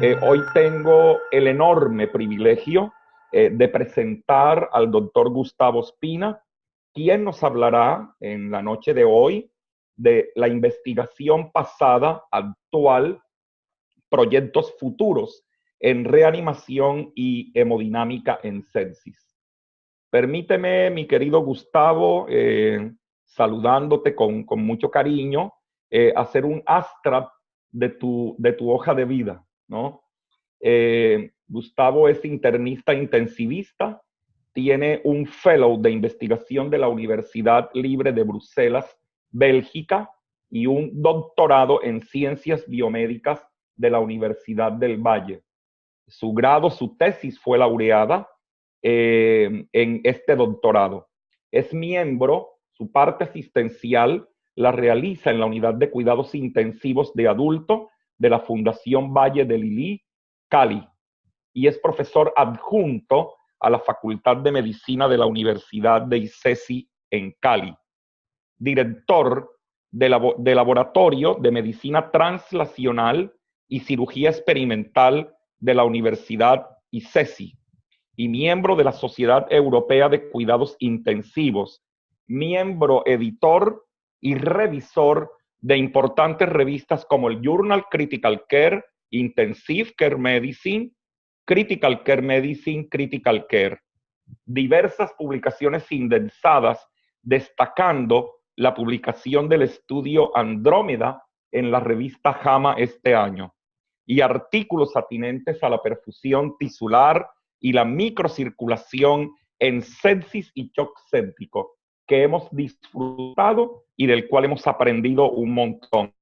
Hoy tengo el enorme privilegio de presentar al doctor Gustavo Spina, quien nos hablará en la noche de hoy de la investigación pasada, actual, proyectos futuros en reanimación y hemodinámica en sepsis. Permíteme, mi querido Gustavo, saludándote con mucho cariño, hacer un abstract de tu hoja de vida, ¿no? Gustavo es internista intensivista, tiene un fellow de investigación de la Universidad Libre de Bruselas, Bélgica, y un doctorado en ciencias biomédicas de la Universidad del Valle. Su tesis fue laureada en este doctorado. Es miembro, su parte asistencial la realiza en la Unidad de Cuidados Intensivos de Adulto de la Fundación Valle de Lili, Cali, y es profesor adjunto a la Facultad de Medicina de la Universidad de ICESI en Cali, director de Laboratorio de Medicina Translacional y Cirugía Experimental de la Universidad ICESI, y miembro de la Sociedad Europea de Cuidados Intensivos, miembro editor y revisor de importantes revistas como el Journal Critical Care, Intensive Care Medicine, Critical Care Medicine, Critical Care. Diversas publicaciones indexadas, destacando la publicación del estudio Andrómeda en la revista JAMA este año, y artículos atinentes a la perfusión tisular y la microcirculación en sepsis y shock séptico, que hemos disfrutado y del cual hemos aprendido un montón.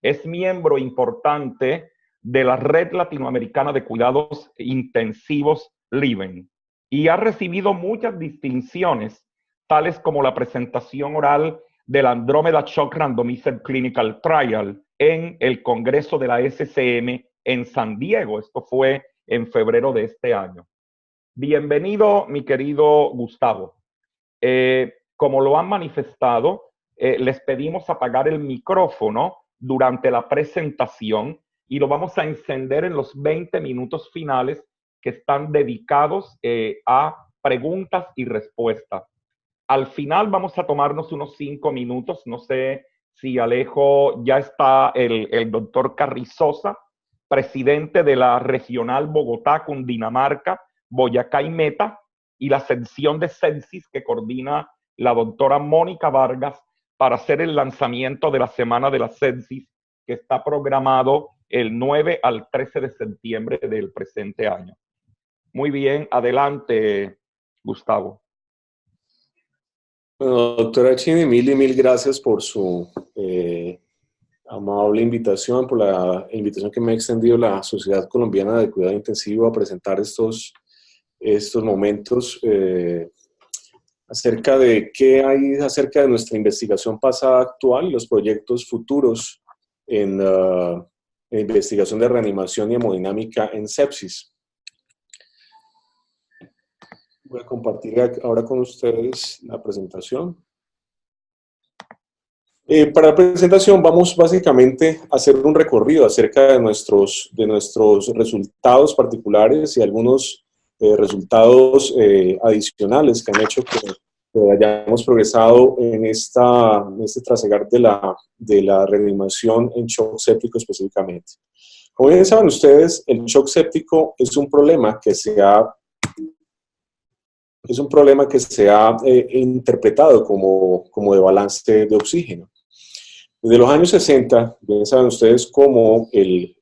Es miembro importante de la Red Latinoamericana de Cuidados Intensivos, LIVEN, y ha recibido muchas distinciones, tales como la presentación oral del Andrómeda Shock Randomized Clinical Trial en el Congreso de la SCM en San Diego. Esto fue en febrero de este año. Bienvenido, mi querido Gustavo. Como lo han manifestado, les pedimos apagar el micrófono durante la presentación y lo vamos a encender en los 20 minutos finales que están dedicados a preguntas y respuestas. Al final vamos a tomarnos unos 5 minutos. No sé si Alejo, ya está el doctor Carrizosa, presidente de la Regional Bogotá, Cundinamarca, Boyacá y Meta, y la sección de sepsis que coordina la doctora Mónica Vargas para hacer el lanzamiento de la Semana de la Sepsis, que está programado el 9 al 13 de septiembre del presente año. Muy bien, adelante, Gustavo. Bueno, doctora Chini, mil gracias por su amable invitación, por la invitación que me ha extendido la Sociedad Colombiana de Cuidado Intensivo a presentar estos momentos acerca de qué hay acerca de nuestra investigación pasada, actual y los proyectos futuros en investigación de reanimación y hemodinámica en sepsis. Voy a compartir ahora con ustedes la presentación. Para la presentación vamos básicamente a hacer un recorrido acerca de nuestros resultados particulares y algunos resultados adicionales que han hecho que hayamos progresado en este trasegar de la reanimación en shock séptico específicamente. Como bien saben ustedes, el shock séptico es un problema que se ha interpretado como de balance de oxígeno. Desde los años 60, bien saben ustedes cómo el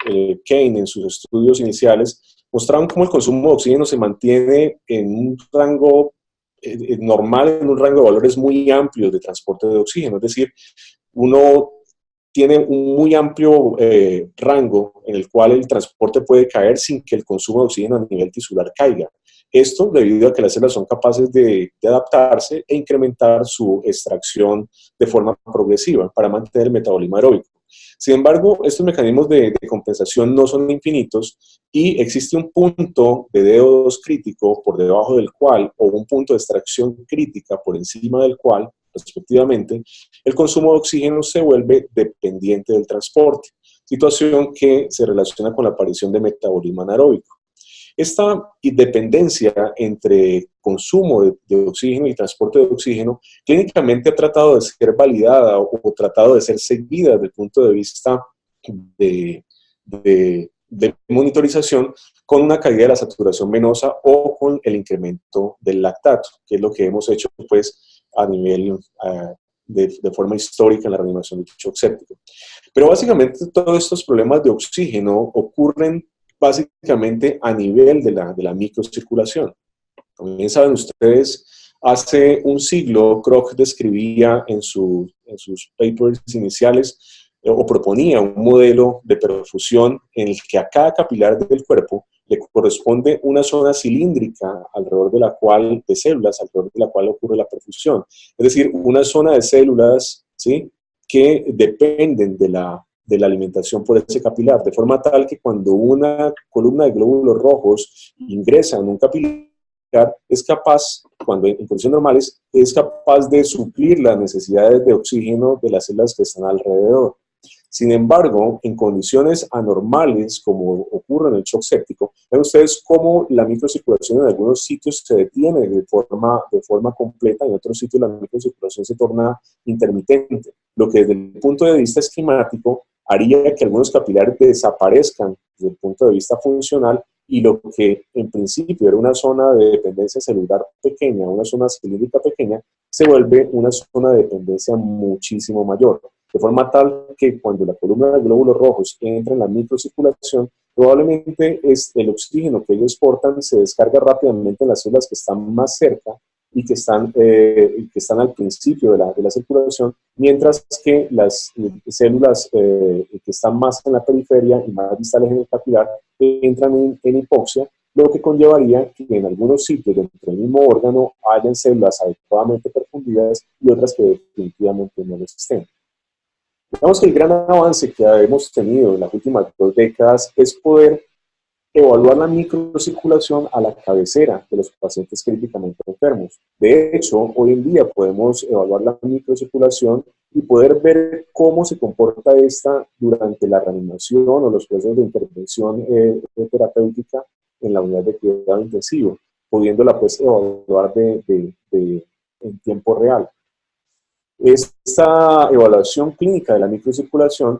Kane en sus estudios iniciales mostraron cómo el consumo de oxígeno se mantiene en un rango normal, en un rango de valores muy amplio de transporte de oxígeno. Es decir, uno tiene un muy amplio rango en el cual el transporte puede caer sin que el consumo de oxígeno a nivel tisular caiga. Esto debido a que las células son capaces de adaptarse e incrementar su extracción de forma progresiva para mantener el metabolismo aeróbico. Sin embargo, estos mecanismos de compensación no son infinitos y existe un punto de DO2 crítico por debajo del cual, o un punto de extracción crítica por encima del cual, respectivamente, el consumo de oxígeno se vuelve dependiente del transporte. situación que se relaciona con la aparición de metabolismo anaeróbico. Esta dependencia entre consumo de oxígeno y transporte de oxígeno clínicamente ha tratado de ser validada o tratado de ser seguida desde el punto de vista de, de monitorización con una caída de la saturación venosa o con el incremento del lactato, que es lo que hemos hecho pues a nivel de forma histórica en la reanimación del shock séptico. Pero básicamente todos estos problemas de oxígeno ocurren básicamente a nivel de la microcirculación. Como bien saben ustedes, hace un siglo Koch describía en sus papers iniciales o proponía un modelo de perfusión en el que a cada capilar del cuerpo le corresponde una zona cilíndrica alrededor de la cual, de células, alrededor de la cual ocurre la perfusión. Es decir, una zona de células, ¿sí?, que dependen de la alimentación por ese capilar, de forma tal que cuando una columna de glóbulos rojos ingresa en un capilar, es capaz, cuando en condiciones normales, es capaz de suplir las necesidades de oxígeno de las células que están alrededor. Sin embargo, en condiciones anormales, como ocurre en el shock séptico, ven ustedes cómo la microcirculación en algunos sitios se detiene de forma completa, y en otros sitios la microcirculación se torna intermitente, lo que desde el punto de vista esquemático haría que algunos capilares desaparezcan desde el punto de vista funcional, y lo que en principio era una zona de dependencia celular pequeña, una zona cilíndrica pequeña, se vuelve una zona de dependencia muchísimo mayor. De forma tal que cuando la columna de glóbulos rojos entra en la microcirculación, probablemente el oxígeno que ellos portan se descarga rápidamente en las células que están más cerca y que están al principio de la circulación, mientras que las células que están más en la periferia y más distales en el capilar entran en hipoxia, lo que conllevaría que en algunos sitios dentro del mismo órgano hayan células adecuadamente perfundidas y otras que definitivamente no lo estén. Digamos que el gran avance que hemos tenido en las últimas 2 décadas es poder evaluar la microcirculación a la cabecera de los pacientes críticamente enfermos. De hecho, hoy en día podemos evaluar la microcirculación y poder ver cómo se comporta esta durante la reanimación o los procesos de intervención terapéutica en la unidad de cuidado intensivo, pudiéndola pues evaluar en tiempo real. Esta evaluación clínica de la microcirculación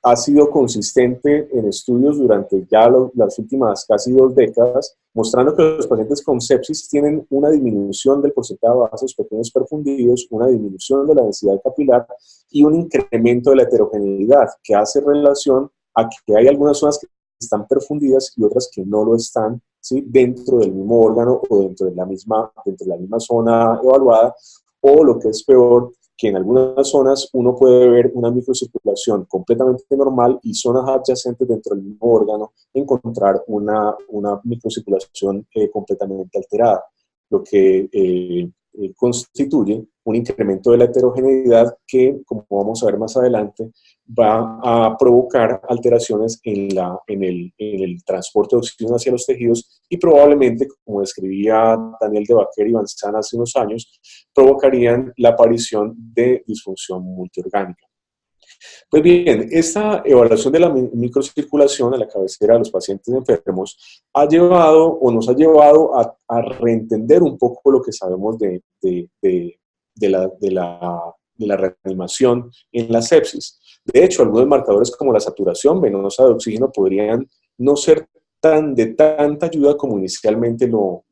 ha sido consistente en estudios durante ya las últimas casi 2 décadas, mostrando que los pacientes con sepsis tienen una disminución del porcentaje de vasos pequeños perfundidos, una disminución de la densidad capilar y un incremento de la heterogeneidad, que hace relación a que hay algunas zonas que están perfundidas y otras que no lo están, ¿sí?, dentro del mismo órgano o dentro de la misma zona evaluada, o lo que es peor, que en algunas zonas uno puede ver una microcirculación completamente normal y zonas adyacentes dentro del mismo órgano encontrar una microcirculación completamente alterada, lo que constituye un incremento de la heterogeneidad que, como vamos a ver más adelante, va a provocar alteraciones en el transporte de oxígeno hacia los tejidos y probablemente, como describía Daniel de Baquer y Van Zandt hace unos años, provocarían la aparición de disfunción multiorgánica. Pues bien, esta evaluación de la microcirculación a la cabecera de los pacientes enfermos nos ha llevado a reentender un poco lo que sabemos de la reanimación en la sepsis. De hecho, algunos marcadores como la saturación venosa de oxígeno podrían no ser de tanta ayuda como inicialmente lo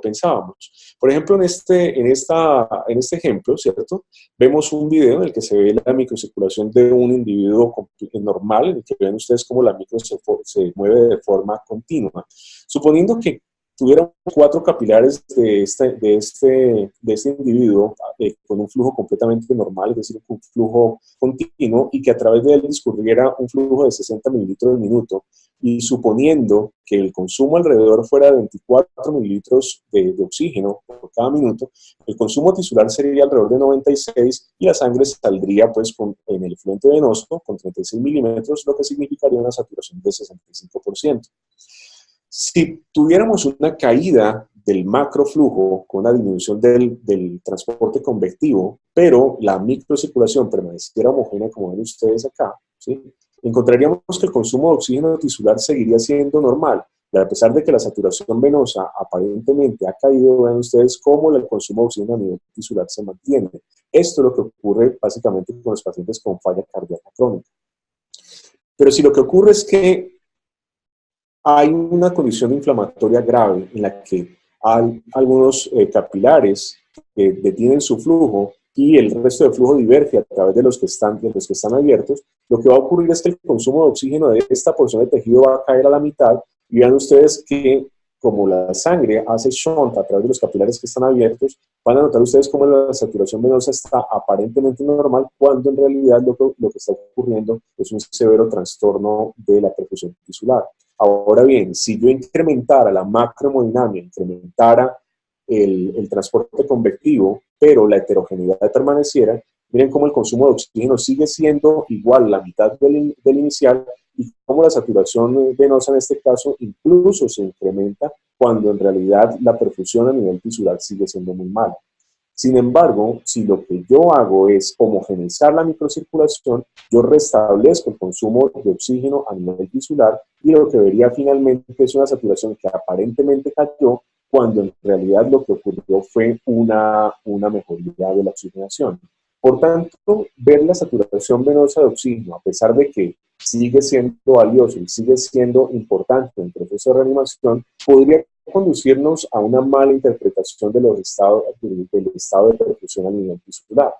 pensábamos. Por ejemplo, en este ejemplo, ¿cierto?, vemos un video en el que se ve la microcirculación de un individuo normal, en el que ven ustedes cómo la micro se mueve de forma continua. Suponiendo que tuviéramos 4 capilares de este individuo con un flujo completamente normal, es decir, un flujo continuo, y que a través de él discurriera un flujo de 60 mililitros al minuto, y suponiendo que el consumo alrededor fuera de 24 mililitros de oxígeno por cada minuto, el consumo tisular sería alrededor de 96 y la sangre saldría pues en el efluente venoso con 36 milímetros, lo que significaría una saturación de 65%. Si tuviéramos una caída del macroflujo con una disminución del transporte convectivo, pero la microcirculación permaneciera homogénea, como ven ustedes acá, ¿sí?, encontraríamos que el consumo de oxígeno tisular seguiría siendo normal. Y a pesar de que la saturación venosa aparentemente ha caído, vean ustedes cómo el consumo de oxígeno a nivel tisular se mantiene. Esto es lo que ocurre básicamente con los pacientes con falla cardíaca crónica. Pero si lo que ocurre es que hay una condición inflamatoria grave en la que hay algunos capilares que detienen su flujo y el resto del flujo diverge a través de los que están abiertos, lo que va a ocurrir es que el consumo de oxígeno de esta porción de tejido va a caer a la mitad y vean ustedes que como la sangre hace shunt a través de los capilares que están abiertos, van a notar ustedes cómo la saturación venosa está aparentemente normal cuando en realidad lo que está ocurriendo es un severo trastorno de la perfusión tisular. Ahora bien, si yo incrementara la macrohemodinamia, incrementara el transporte convectivo, pero la heterogeneidad permaneciera, miren cómo el consumo de oxígeno sigue siendo igual la mitad del inicial y cómo la saturación venosa en este caso incluso se incrementa cuando en realidad la perfusión a nivel tisular sigue siendo muy mala. Sin embargo, si lo que yo hago es homogeneizar la microcirculación, yo restablezco el consumo de oxígeno a nivel tisular y lo que vería finalmente es una saturación que aparentemente cayó cuando en realidad lo que ocurrió fue una mejoría de la oxigenación. Por tanto, ver la saturación venosa de oxígeno, a pesar de que sigue siendo valioso y sigue siendo importante en el proceso de reanimación, podría conducirnos a una mala interpretación del estado de perfusión a nivel tisular.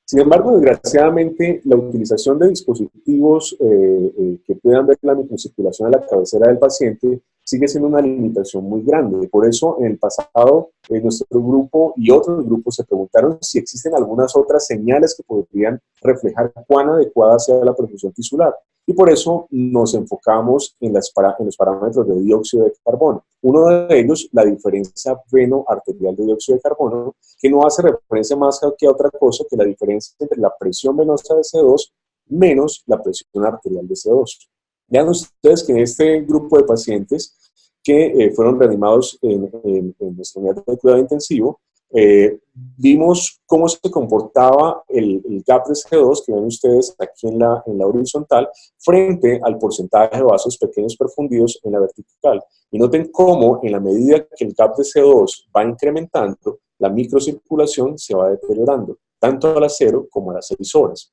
Sin embargo, desgraciadamente, la utilización de dispositivos que puedan ver la microcirculación a la cabecera del paciente sigue siendo una limitación muy grande. Por eso, en el pasado, nuestro grupo y otros grupos se preguntaron si existen algunas otras señales que podrían reflejar cuán adecuada sea la perfusión tisular. Y por eso nos enfocamos en los parámetros de dióxido de carbono. Uno de ellos, la diferencia veno-arterial de dióxido de carbono, que no hace referencia más que a otra cosa que la diferencia entre la presión venosa de C2 menos la presión arterial de C2. Vean ustedes que en este grupo de pacientes que fueron reanimados en nuestra unidad de cuidado intensivo, vimos cómo se comportaba el gap de C2, que ven ustedes aquí en la horizontal, frente al porcentaje de vasos pequeños perfundidos en la vertical. Y noten cómo, en la medida que el gap de C2 va incrementando, la microcirculación se va deteriorando, tanto a las 0 como a las 6 horas.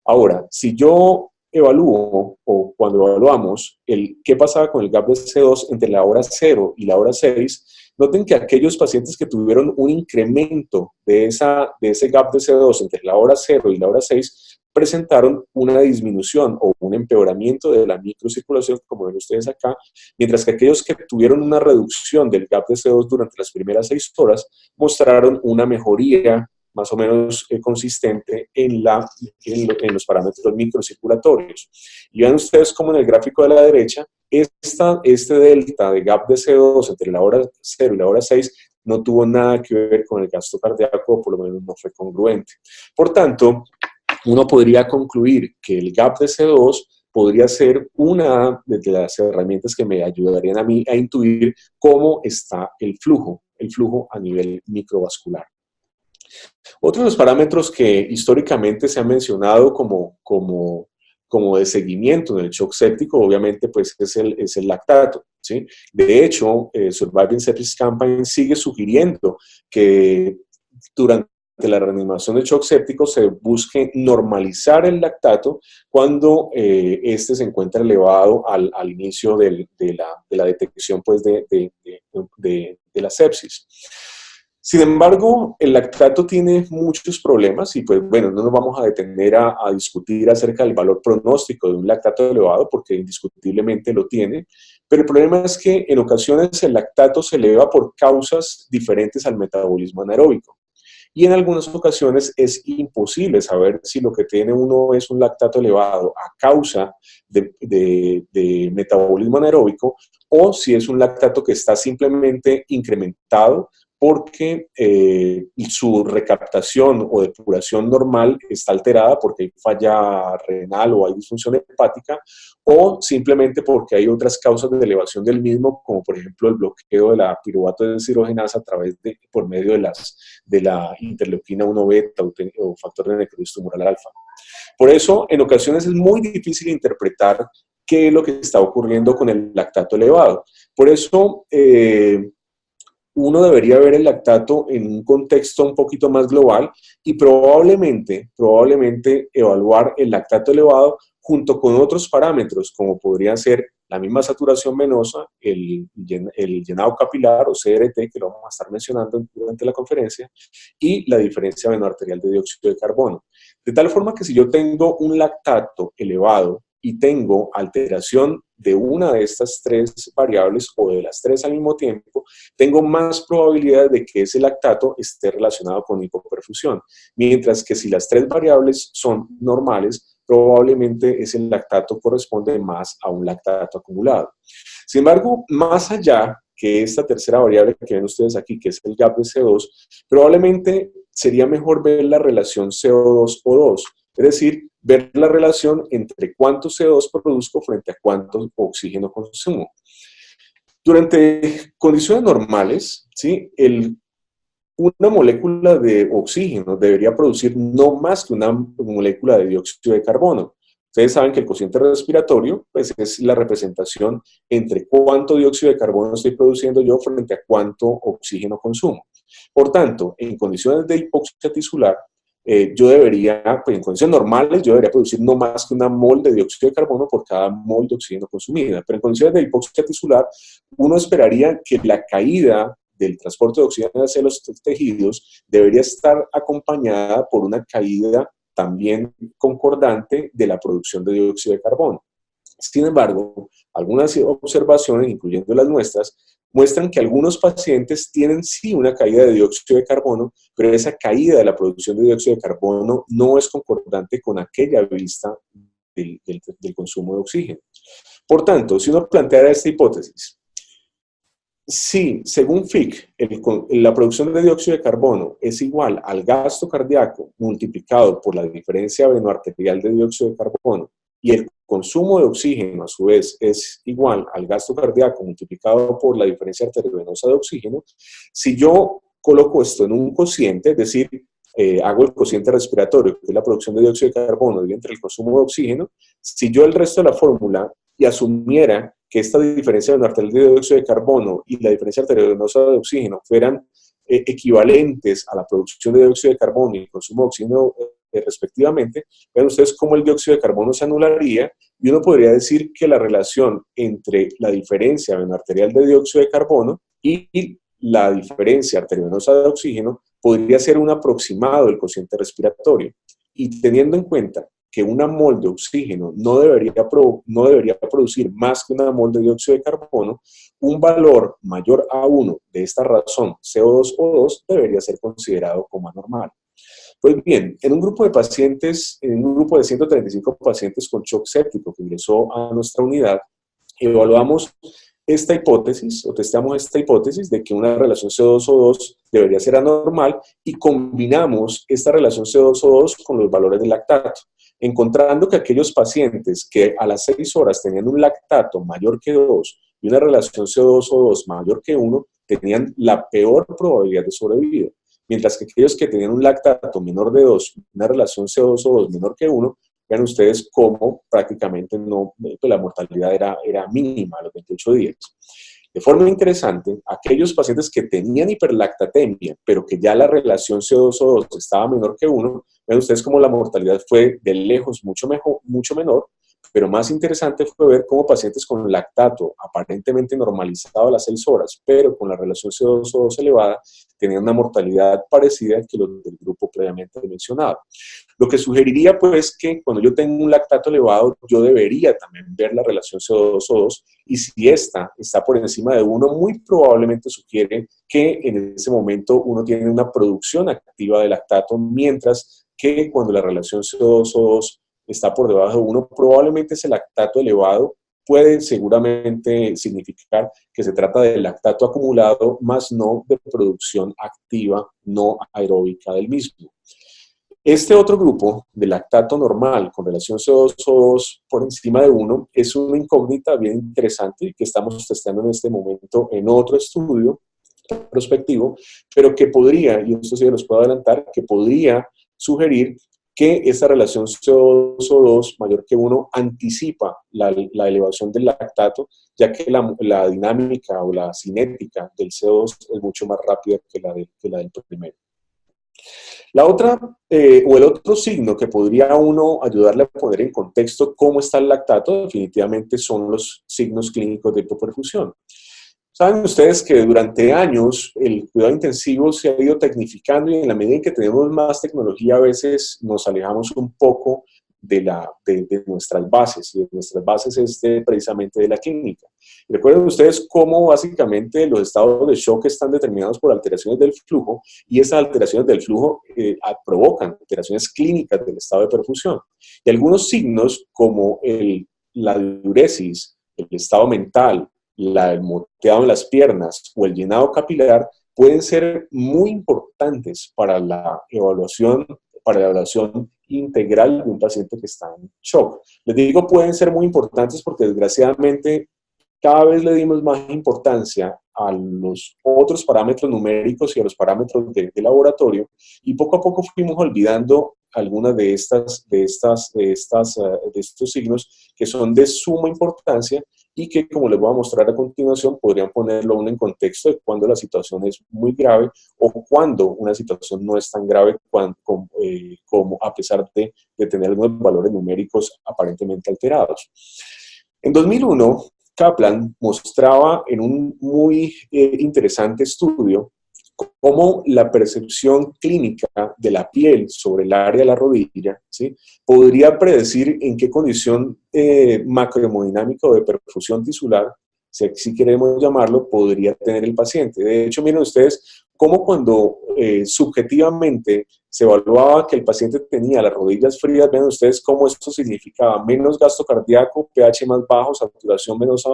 Ahora, si yo evalúo, o cuando evaluamos, qué pasaba con el gap de C2 entre la hora 0 y la hora 6, noten que aquellos pacientes que tuvieron un incremento de ese gap de C2 entre la hora 0 y la hora 6 presentaron una disminución o un empeoramiento de la microcirculación, como ven ustedes acá, mientras que aquellos que tuvieron una reducción del gap de C2 durante las primeras 6 horas mostraron una mejoría más o menos consistente en los parámetros microcirculatorios. Y vean ustedes cómo en el gráfico de la derecha, este delta de gap de C2 entre la hora 0 y la hora 6 no tuvo nada que ver con el gasto cardíaco, o por lo menos no fue congruente. Por tanto, uno podría concluir que el gap de C2 podría ser una de las herramientas que me ayudarían a mí a intuir cómo está el flujo a nivel microvascular. Otro de los parámetros que históricamente se ha mencionado como de seguimiento en el shock séptico, obviamente, pues es el lactato, ¿sí? De hecho, Surviving Sepsis Campaign sigue sugiriendo que durante la reanimación del shock séptico se busque normalizar el lactato cuando este se encuentra elevado al inicio de la detección pues, de la sepsis. Sin embargo, el lactato tiene muchos problemas y pues bueno, no nos vamos a detener a discutir acerca del valor pronóstico de un lactato elevado porque indiscutiblemente lo tiene, pero el problema es que en ocasiones el lactato se eleva por causas diferentes al metabolismo anaeróbico. Y en algunas ocasiones es imposible saber si lo que tiene uno es un lactato elevado a causa de metabolismo anaeróbico o si es un lactato que está simplemente incrementado porque su recaptación o depuración normal está alterada porque hay falla renal o hay disfunción hepática, o simplemente porque hay otras causas de elevación del mismo, como por ejemplo el bloqueo de la piruvato deshidrogenasa por medio de la interleuquina 1 beta o factor de necrosis tumoral alfa. Por eso, en ocasiones es muy difícil interpretar qué es lo que está ocurriendo con el lactato elevado. Por eso, uno debería ver el lactato en un contexto un poquito más global y probabmente evaluar el lactato elevado junto con otros parámetros, como podría ser la misma saturación venosa, el llenado capilar o CRT, que lo vamos a estar mencionando durante la conferencia, y la diferencia venoarterial de dióxido de carbono. De tal forma que si yo tengo un lactato elevado y tengo alteración de una de estas tres variables o de las tres al mismo tiempo, tengo más probabilidad de que ese lactato esté relacionado con hipoperfusión. Mientras que si las tres variables son normales, probablemente ese lactato corresponde más a un lactato acumulado. Sin embargo, más allá que esta tercera variable que ven ustedes aquí, que es el gap de CO2, probablemente sería mejor ver la relación CO2-O2, es decir, ver la relación entre cuánto CO2 produzco frente a cuánto oxígeno consumo. Durante condiciones normales, ¿sí? Una molécula de oxígeno debería producir no más que una molécula de dióxido de carbono. Ustedes saben que el cociente respiratorio pues, es la representación entre cuánto dióxido de carbono estoy produciendo yo frente a cuánto oxígeno consumo. Por tanto, en condiciones de hipoxia tisular, yo debería, pues en condiciones normales, yo debería producir no más que una mol de dióxido de carbono por cada mol de oxígeno consumida. Pero en condiciones de hipoxia tisular, uno esperaría que la caída del transporte de oxígeno hacia los tejidos debería estar acompañada por una caída también concordante de la producción de dióxido de carbono. Sin embargo, algunas observaciones, incluyendo las nuestras, muestran que algunos pacientes tienen sí una caída de dióxido de carbono, pero esa caída de la producción de dióxido de carbono no es concordante con aquella vista del consumo de oxígeno. Por tanto, si uno planteara esta hipótesis, si, según Fick, la producción de dióxido de carbono es igual al gasto cardíaco multiplicado por la diferencia venoarterial de dióxido de carbono y el consumo de oxígeno, a su vez, es igual al gasto cardíaco multiplicado por la diferencia arteriovenosa de oxígeno, si yo coloco esto en un cociente, es decir, hago el cociente respiratorio, que es la producción de dióxido de carbono, y entre el consumo de oxígeno, si yo el resto de la fórmula y asumiera que esta diferencia venoarterial de dióxido de carbono y la diferencia arteriovenosa de oxígeno fueran equivalentes a la producción de dióxido de carbono y el consumo de oxígeno respectivamente, vean ustedes cómo el dióxido de carbono se anularía y uno podría decir que la relación entre la diferencia venoarterial de dióxido de carbono y la diferencia arteriovenosa de oxígeno podría ser un aproximado del cociente respiratorio. Y teniendo en cuenta que una mol de oxígeno no debería producir más que una mol de dióxido de carbono, un valor mayor a 1 de esta razón, CO2-O2, debería ser considerado como anormal. Pues bien, en un grupo de pacientes, en un grupo de 135 pacientes con shock séptico que ingresó a nuestra unidad, evaluamos esta hipótesis, o testeamos esta hipótesis de que una relación CO2-O2 debería ser anormal y combinamos esta relación CO2-O2 con los valores del lactato, encontrando que aquellos pacientes que a las 6 horas tenían un lactato mayor que 2 y una relación CO2-O2 mayor que 1, tenían la peor probabilidad de sobrevivir, mientras que aquellos que tenían un lactato menor de 2 y una relación CO2-O2 menor que 1, vean ustedes cómo prácticamente la mortalidad era mínima a los 28 días. De forma interesante, aquellos pacientes que tenían hiperlactatemia, pero que ya la relación CO2-O2 estaba menor que 1, vean ustedes cómo la mortalidad fue de lejos mucho menor, pero más interesante fue ver cómo pacientes con lactato aparentemente normalizado a las 6 horas, pero con la relación CO2-O2 elevada, tenían una mortalidad parecida que los del grupo previamente mencionado. Lo que sugeriría pues que cuando yo tengo un lactato elevado, yo debería también ver la relación CO2-O2 y si esta está por encima de 1, muy probablemente sugiere que en ese momento uno tiene una producción activa de lactato, mientras que cuando la relación CO2-O2 está por debajo de 1, probablemente ese lactato elevado puede seguramente significar que se trata de lactato acumulado, más no de producción activa no aeróbica del mismo. Este otro grupo de lactato normal con relación CO2-O2 por encima de 1 es una incógnita bien interesante que estamos testeando en este momento en otro estudio prospectivo, pero que podría, y esto sí los puedo adelantar, que podría sugerir que esta relación CO2 mayor que 1 anticipa la elevación del lactato, ya que la dinámica o la cinética del CO2 es mucho más rápida que la del primero. La otra, o el otro signo que podría uno ayudarle a poner en contexto cómo está el lactato, definitivamente son los signos clínicos de hipoperfusión. Saben ustedes que durante años el cuidado intensivo se ha ido tecnificando y en la medida en que tenemos más tecnología a veces nos alejamos un poco de nuestras bases, y de nuestras bases es precisamente de la clínica. Recuerden ustedes cómo básicamente los estados de shock están determinados por alteraciones del flujo y esas alteraciones del flujo provocan alteraciones clínicas del estado de perfusión. Y algunos signos como la diuresis, el estado mental, el moteado en las piernas o el llenado capilar pueden ser muy importantes para la evaluación integral de un paciente que está en shock. Les digo pueden ser muy importantes porque desgraciadamente cada vez le dimos más importancia a los otros parámetros numéricos y a los parámetros de laboratorio y poco a poco fuimos olvidando algunas de estos signos que son de suma importancia y que, como les voy a mostrar a continuación, podrían ponerlo uno en contexto de cuando la situación es muy grave o cuando una situación no es tan grave como a pesar de tener algunos valores numéricos aparentemente alterados. En 2001, Kaplan mostraba en un muy interesante estudio cómo la percepción clínica de la piel sobre el área de la rodilla, ¿sí?, podría predecir en qué condición macrohemodinámica o de perfusión tisular, si queremos llamarlo, podría tener el paciente. De hecho, miren ustedes cómo cuando subjetivamente se evaluaba que el paciente tenía las rodillas frías, ven ustedes cómo esto significaba menos gasto cardíaco, pH más bajo, saturación venosa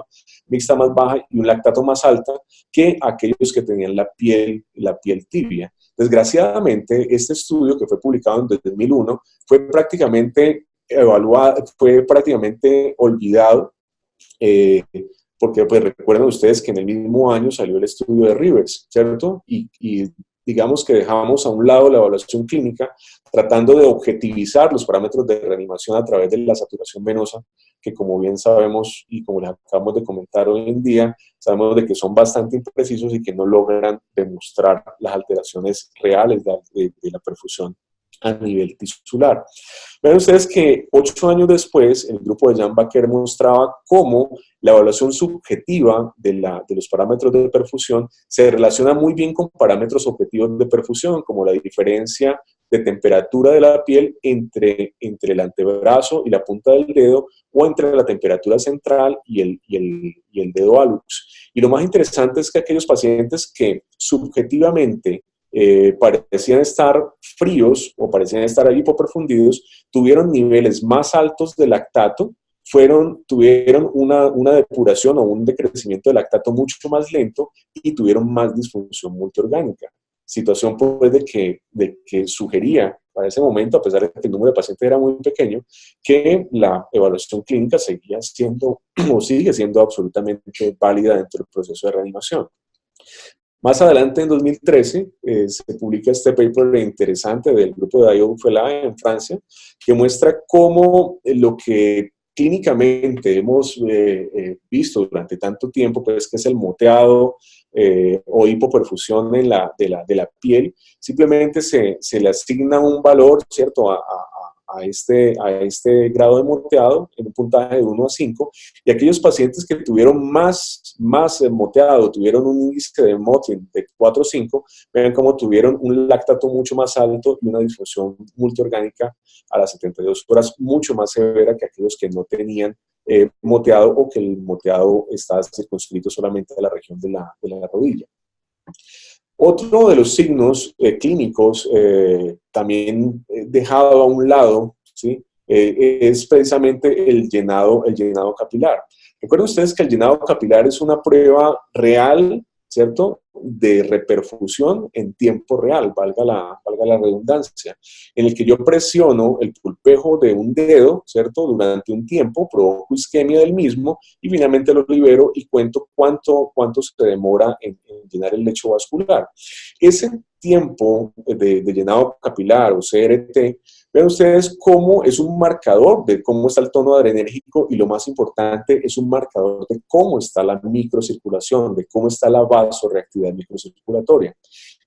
mixta más baja y un lactato más alta que aquellos que tenían la piel tibia. Desgraciadamente, este estudio que fue publicado en 2001 fue prácticamente olvidado, porque pues, recuerden ustedes que en el mismo año salió el estudio de Rivers, ¿cierto? Y digamos que dejamos a un lado la evaluación clínica tratando de objetivizar los parámetros de reanimación a través de la saturación venosa, que como bien sabemos y como les acabamos de comentar hoy en día, sabemos de que son bastante imprecisos y que no logran demostrar las alteraciones reales de la perfusión a nivel tisular. Vean ustedes que 8 años después, el grupo de Jan Baker mostraba cómo la evaluación subjetiva de los parámetros de perfusión se relaciona muy bien con parámetros objetivos de perfusión, como la diferencia de temperatura de la piel entre el antebrazo y la punta del dedo, o entre la temperatura central y el dedo hallux. Y lo más interesante es que aquellos pacientes que subjetivamente parecían estar fríos o parecían estar hipoperfundidos, tuvieron niveles más altos de lactato, tuvieron una depuración o un decrecimiento de lactato mucho más lento y tuvieron más disfunción multiorgánica. Situación pues de que sugería para ese momento, a pesar de que el número de pacientes era muy pequeño, que la evaluación clínica seguía siendo o sigue siendo absolutamente válida dentro del proceso de reanimación. Más adelante, en 2013, se publica este paper interesante del grupo de Ayoub Fellah en Francia, que muestra cómo lo que clínicamente hemos visto durante tanto tiempo, pues que es el moteado o hipoperfusión de la piel, simplemente se le asigna un valor, ¿cierto?, a este grado de moteado en un puntaje de 1 a 5, y aquellos pacientes que tuvieron más moteado, tuvieron un índice de Motin de 4 o 5, vean cómo tuvieron un lactato mucho más alto y una disfunción multiorgánica a las 72 horas mucho más severa que aquellos que no tenían moteado o que el moteado está circunscrito solamente a la región de la rodilla. Otro de los signos clínicos también dejado a un lado, ¿sí?, es precisamente el llenado capilar. Recuerden ustedes que el llenado capilar es una prueba real, ¿cierto?, de reperfusión en tiempo real, valga la redundancia, en el que yo presiono el pulpejo de un dedo, ¿cierto?, durante un tiempo, provoco isquemia del mismo y finalmente lo libero y cuento cuánto se demora en llenar el lecho vascular. Ese tiempo de llenado capilar o CRT, vean ustedes cómo es un marcador de cómo está el tono adrenérgico y lo más importante es un marcador de cómo está la microcirculación, de cómo está la vasoreactividad microcirculatoria.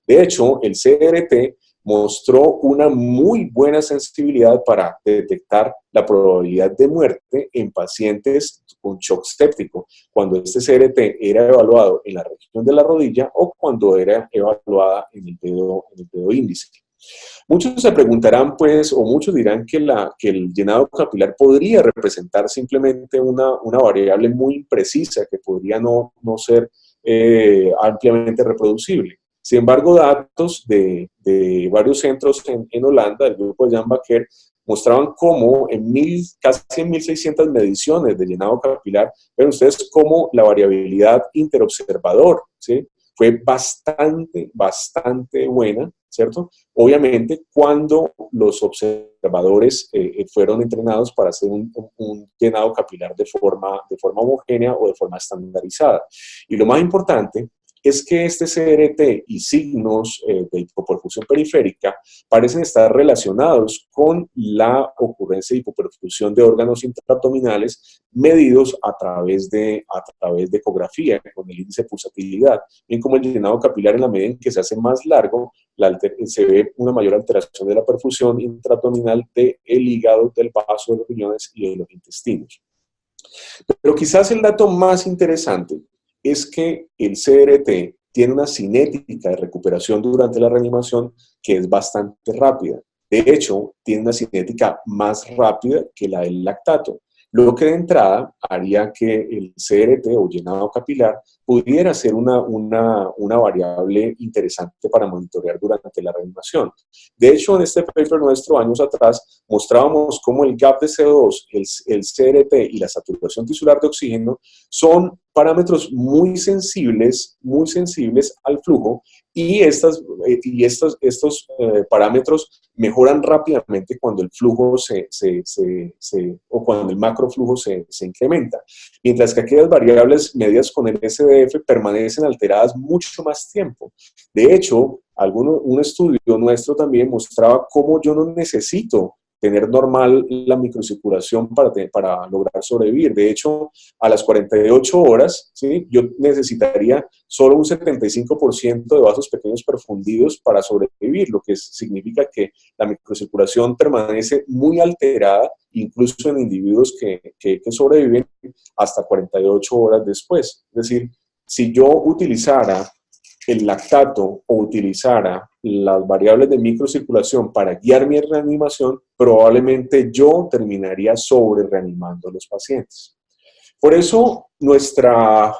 De hecho, el CRT mostró una muy buena sensibilidad para detectar la probabilidad de muerte en pacientes con shock séptico, cuando este CRT era evaluado en la región de la rodilla o cuando era evaluada en el dedo índice. Muchos se preguntarán, pues, o muchos dirán que el llenado capilar podría representar simplemente una variable muy imprecisa que podría no ser ampliamente reproducible. Sin embargo, datos de varios centros en Holanda, el grupo de Jan Bakker, mostraban cómo casi en 1.600 mediciones de llenado capilar, ven ustedes cómo la variabilidad interobservador, ¿sí?, fue bastante buena, ¿cierto? Obviamente, cuando los observadores fueron entrenados para hacer un llenado capilar de forma homogénea o de forma estandarizada. Y lo más importante es que este CRT y signos de hipoperfusión periférica parecen estar relacionados con la ocurrencia de hipoperfusión de órganos intraabdominales medidos a través de ecografía con el índice de pulsatilidad, bien como el llenado capilar en la medida en que se hace más largo, se ve una mayor alteración de la perfusión intraabdominal del hígado, del vaso, de los riñones y de los intestinos. Pero quizás el dato más interesante es que el CRT tiene una cinética de recuperación durante la reanimación que es bastante rápida. De hecho, tiene una cinética más rápida que la del lactato, lo que de entrada haría que el CRT o llenado capilar pudiera ser una variable interesante para monitorear durante la reanimación. De hecho, en este paper nuestro, años atrás, mostrábamos cómo el gap de CO2, el CRT y la saturación tisular de oxígeno son parámetros muy sensibles al flujo y estos parámetros mejoran rápidamente cuando el flujo o cuando el macroflujo se incrementa, mientras que aquellas variables medidas con el SDF permanecen alteradas mucho más tiempo. De hecho, un estudio nuestro también mostraba cómo yo no necesito tener normal la microcirculación para lograr sobrevivir. De hecho, a las 48 horas, ¿sí?, yo necesitaría solo un 75% de vasos pequeños perfundidos para sobrevivir, lo que significa que la microcirculación permanece muy alterada, incluso en individuos que sobreviven hasta 48 horas después. Es decir, si yo utilizara el lactato o utilizara las variables de microcirculación para guiar mi reanimación, probablemente yo terminaría sobre reanimando a los pacientes. Por eso, nuestros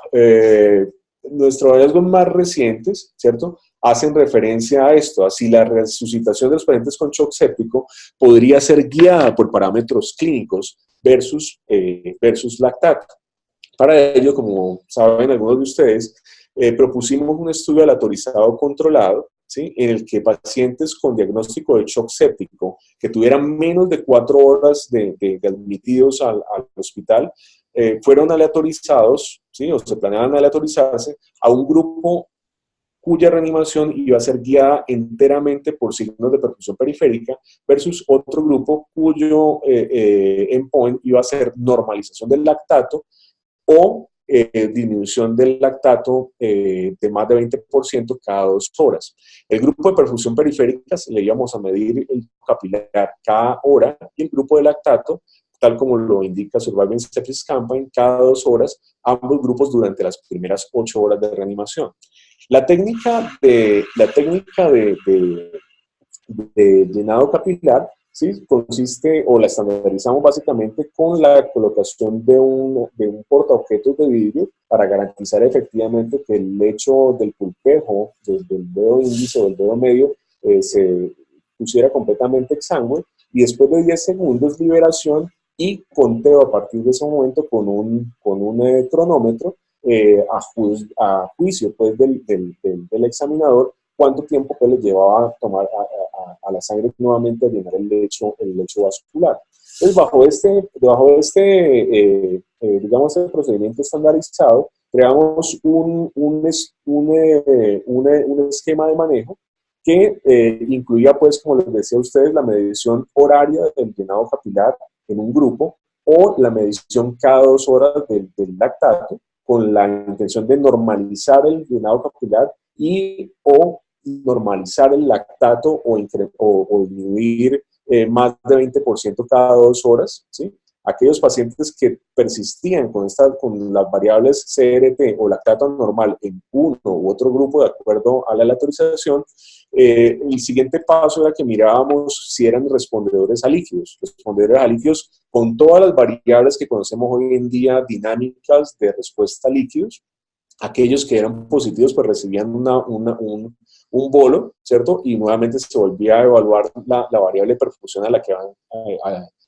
hallazgos más recientes, ¿cierto?, hacen referencia a esto, así la resucitación de los pacientes con shock séptico podría ser guiada por parámetros clínicos versus lactato. Para ello, como saben algunos de ustedes, propusimos un estudio aleatorizado controlado, ¿sí?, en el que pacientes con diagnóstico de shock séptico que tuvieran menos de 4 horas de admitidos al hospital, fueron aleatorizados, ¿sí?, o se planeaban aleatorizarse a un grupo cuya reanimación iba a ser guiada enteramente por signos de perfusión periférica versus otro grupo cuyo endpoint iba a ser normalización del lactato o disminución del lactato de más de 20% cada 2 horas. El grupo de perfusión periférica le íbamos a medir el capilar cada hora y el grupo de lactato, tal como lo indica Surviving Sepsis Campaign, cada 2 horas, ambos grupos durante las primeras 8 horas de reanimación. La técnica de llenado capilar, ¿sí?, consiste, o la estandarizamos básicamente con la colocación de un portaobjetos de vidrio para garantizar efectivamente que el lecho del pulpejo, desde el dedo índice o el dedo medio, se pusiera completamente exangüe, y después de 10 segundos liberación y conteo a partir de ese momento con un cronómetro a juicio pues, del examinador, cuánto tiempo pues, le llevaba a tomar a la sangre nuevamente a llenar el lecho vascular. Entonces, bajo este digamos, el procedimiento estandarizado, creamos un esquema de manejo que incluía, pues, como les decía a ustedes, la medición horaria del llenado capilar en un grupo o la medición cada 2 horas del lactato, con la intención de normalizar el llenado capilar y o normalizar el lactato o disminuir más de 20% cada 2 horas, ¿sí? Aquellos pacientes que persistían con las variables CRT o lactato normal en uno u otro grupo de acuerdo a la aleatorización, el siguiente paso era que mirábamos si eran respondedores a líquidos con todas las variables que conocemos hoy en día dinámicas de respuesta a líquidos. Aquellos que eran positivos pues recibían un bolo, ¿cierto? Y nuevamente se volvía a evaluar la variable de perfusión a la que van,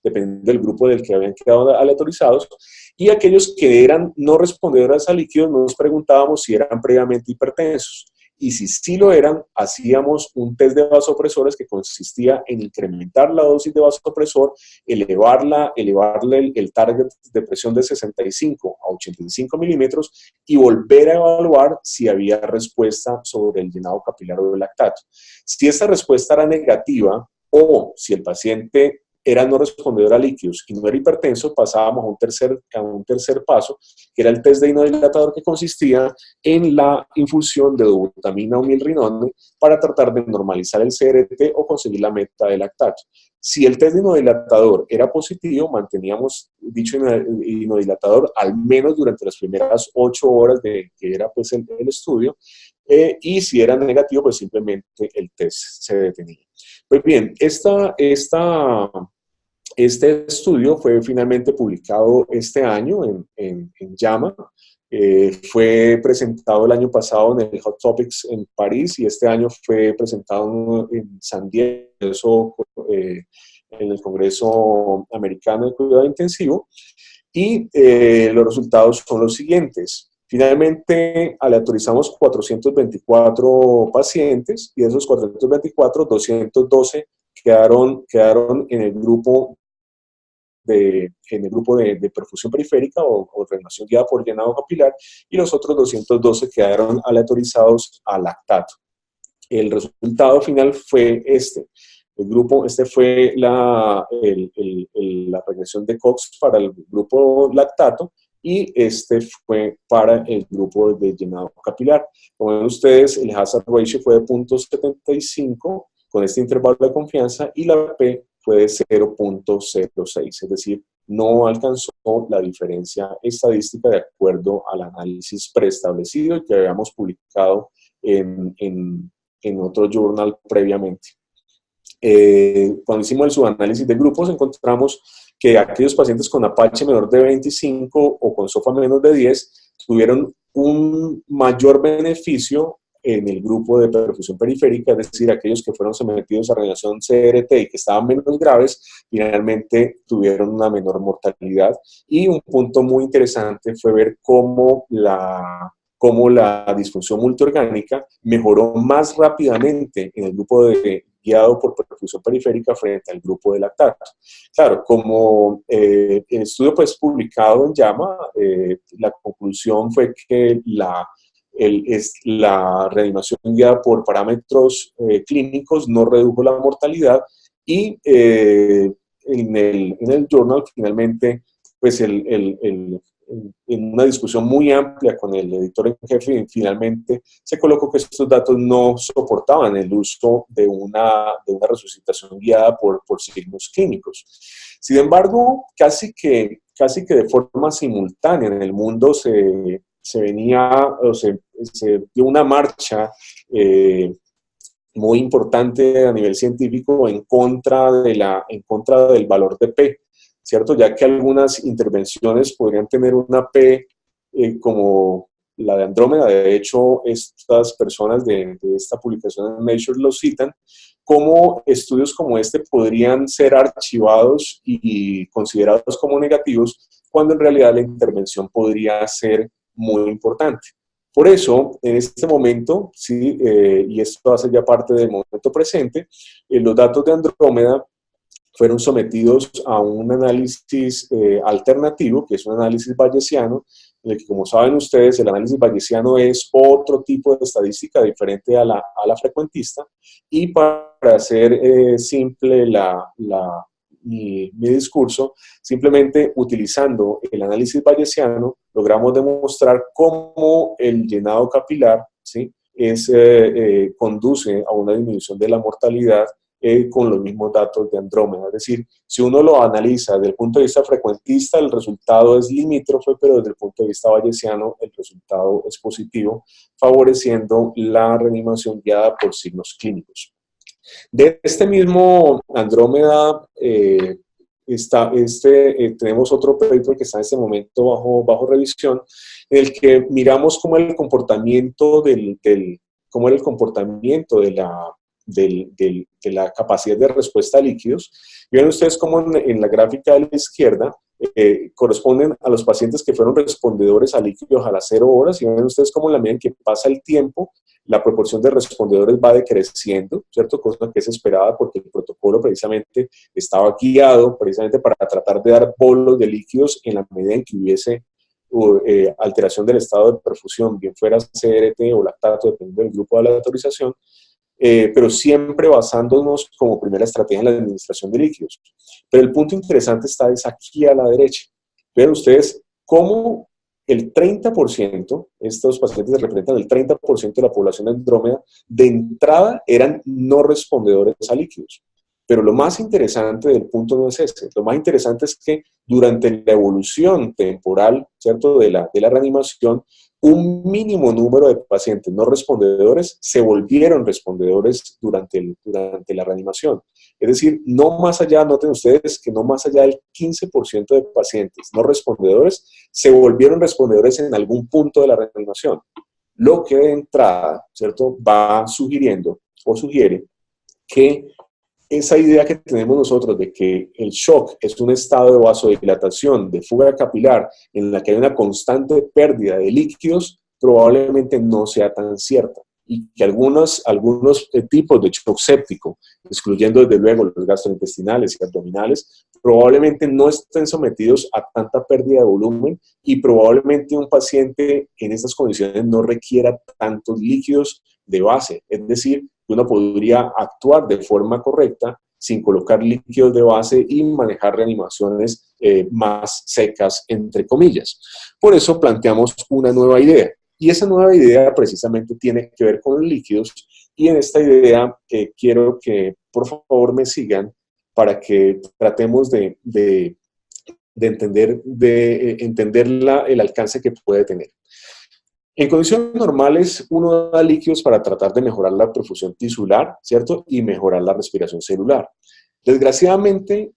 dependiendo del grupo del que habían quedado aleatorizados. Y aquellos que eran no respondedores a líquidos, nos preguntábamos si eran previamente hipertensos. Y si sí lo eran, hacíamos un test de vasopresores que consistía en incrementar la dosis de vasopresor, elevarle el target de presión de 65 a 85 milímetros y volver a evaluar si había respuesta sobre el llenado capilar o el lactato. Si esta respuesta era negativa o si el paciente era no respondedor a líquidos y no era hipertenso, pasábamos a un tercer paso, que era el test de inodilatador, que consistía en la infusión de dobutamina o milrinone para tratar de normalizar el CRT o conseguir la meta de lactato. Si el test de inodilatador era positivo, manteníamos dicho inodilatador al menos durante las primeras 8 horas que era pues el estudio, y si era negativo, pues simplemente el test se detenía. Pues bien, este estudio fue finalmente publicado este año en JAMA. Fue presentado el año pasado en el Hot Topics en París y este año fue presentado en San Diego, en el Congreso Americano de Cuidado Intensivo. Y los resultados son los siguientes. Finalmente, aleatorizamos 424 pacientes y de esos 424, 212 quedaron en el grupo de perfusión periférica o reanimación guiada por llenado capilar, y los otros 212 quedaron aleatorizados a lactato. El resultado final fue este. Fue la regresión de Cox para el grupo lactato y este fue para el grupo de llenado capilar. Como ven ustedes, el hazard ratio fue de 0.75 con este intervalo de confianza y la P fue de 0.06, es decir, no alcanzó la diferencia estadística de acuerdo al análisis preestablecido que habíamos publicado en otro journal previamente. Cuando hicimos el subanálisis de grupos, encontramos que aquellos pacientes con Apache menor de 25 o con SOFA menos de 10 tuvieron un mayor beneficio en el grupo de perfusión periférica, es decir, aquellos que fueron sometidos a reanimación CRT y que estaban menos graves, finalmente tuvieron una menor mortalidad. Y un punto muy interesante fue ver cómo la disfunción multiorgánica mejoró más rápidamente en el grupo guiado por perfusión periférica frente al grupo de lactato. Claro, como el estudio pues publicado en JAMA, la conclusión fue que la reanimación guiada por parámetros clínicos no redujo la mortalidad y en el journal finalmente pues en una discusión muy amplia con el editor en jefe, finalmente se colocó que estos datos no soportaban el uso de una resucitación guiada por signos clínicos. Sin embargo, casi que de forma simultánea en el mundo se dio una marcha muy importante a nivel científico en contra del valor de P, ¿cierto? Ya que algunas intervenciones podrían tener una P como la de Andrómeda. De hecho, estas personas de esta publicación en Nature lo citan, como estudios como este podrían ser archivados y considerados como negativos, cuando en realidad la intervención podría ser muy importante. Por eso, en este momento, sí, y esto hace ya parte del momento presente, los datos de Andrómeda fueron sometidos a un análisis alternativo, que es un análisis bayesiano, en el que, como saben ustedes, el análisis bayesiano es otro tipo de estadística diferente a la frecuentista, y para hacer simple mi discurso, simplemente utilizando el análisis bayesiano, logramos demostrar cómo el llenado capilar, ¿sí?, conduce a una disminución de la mortalidad con los mismos datos de Andrómeda. Es decir, si uno lo analiza desde el punto de vista frecuentista, el resultado es limítrofe, pero desde el punto de vista bayesiano, el resultado es positivo, favoreciendo la reanimación guiada por signos clínicos. De este mismo Andrómeda, tenemos otro paper que está en este momento bajo revisión, en el que miramos cómo era el comportamiento cómo era el comportamiento de la capacidad de respuesta a líquidos. Y ven ustedes cómo en la gráfica de la izquierda corresponden a los pacientes que fueron respondedores a líquidos a las 0 horas, y ven ustedes cómo en la medida en que pasa el tiempo, la proporción de respondedores va decreciendo, ¿cierto? Cosa que es esperada porque el protocolo precisamente estaba guiado precisamente para tratar de dar bolos de líquidos en la medida en que hubiese alteración del estado de perfusión, bien fuera CRT o lactato, dependiendo del grupo de la autorización, pero siempre basándonos como primera estrategia en la administración de líquidos. Pero el punto interesante está aquí a la derecha. Vean ustedes cómo el 30%, estos pacientes representan el 30% de la población de Andrómeda, de entrada eran no respondedores a líquidos. Pero lo más interesante del punto no es ese. Lo más interesante es que durante la evolución temporal, ¿cierto?, de la reanimación, un mínimo número de pacientes no respondedores se volvieron respondedores durante la reanimación. Es decir, no más allá, noten ustedes que no más allá del 15% de pacientes no respondedores se volvieron respondedores en algún punto de la reanimación. Lo que de entrada, ¿cierto?, va sugiriendo o sugiere que esa idea que tenemos nosotros de que el shock es un estado de vasodilatación, de fuga capilar, en la que hay una constante pérdida de líquidos, probablemente no sea tan cierta. Y que algunos tipos de shock séptico, excluyendo desde luego los gastrointestinales y abdominales, probablemente no estén sometidos a tanta pérdida de volumen, y probablemente un paciente en estas condiciones no requiera tantos líquidos de base. Es decir, uno podría actuar de forma correcta sin colocar líquidos de base y manejar reanimaciones más secas, entre comillas. Por eso planteamos una nueva idea. Y esa nueva idea precisamente tiene que ver con los líquidos. Y en esta idea quiero que por favor me sigan para que tratemos de entender el alcance que puede tener. En condiciones normales, uno da líquidos para tratar de mejorar la perfusión tisular, ¿cierto?, y mejorar la respiración celular. Desgraciadamente,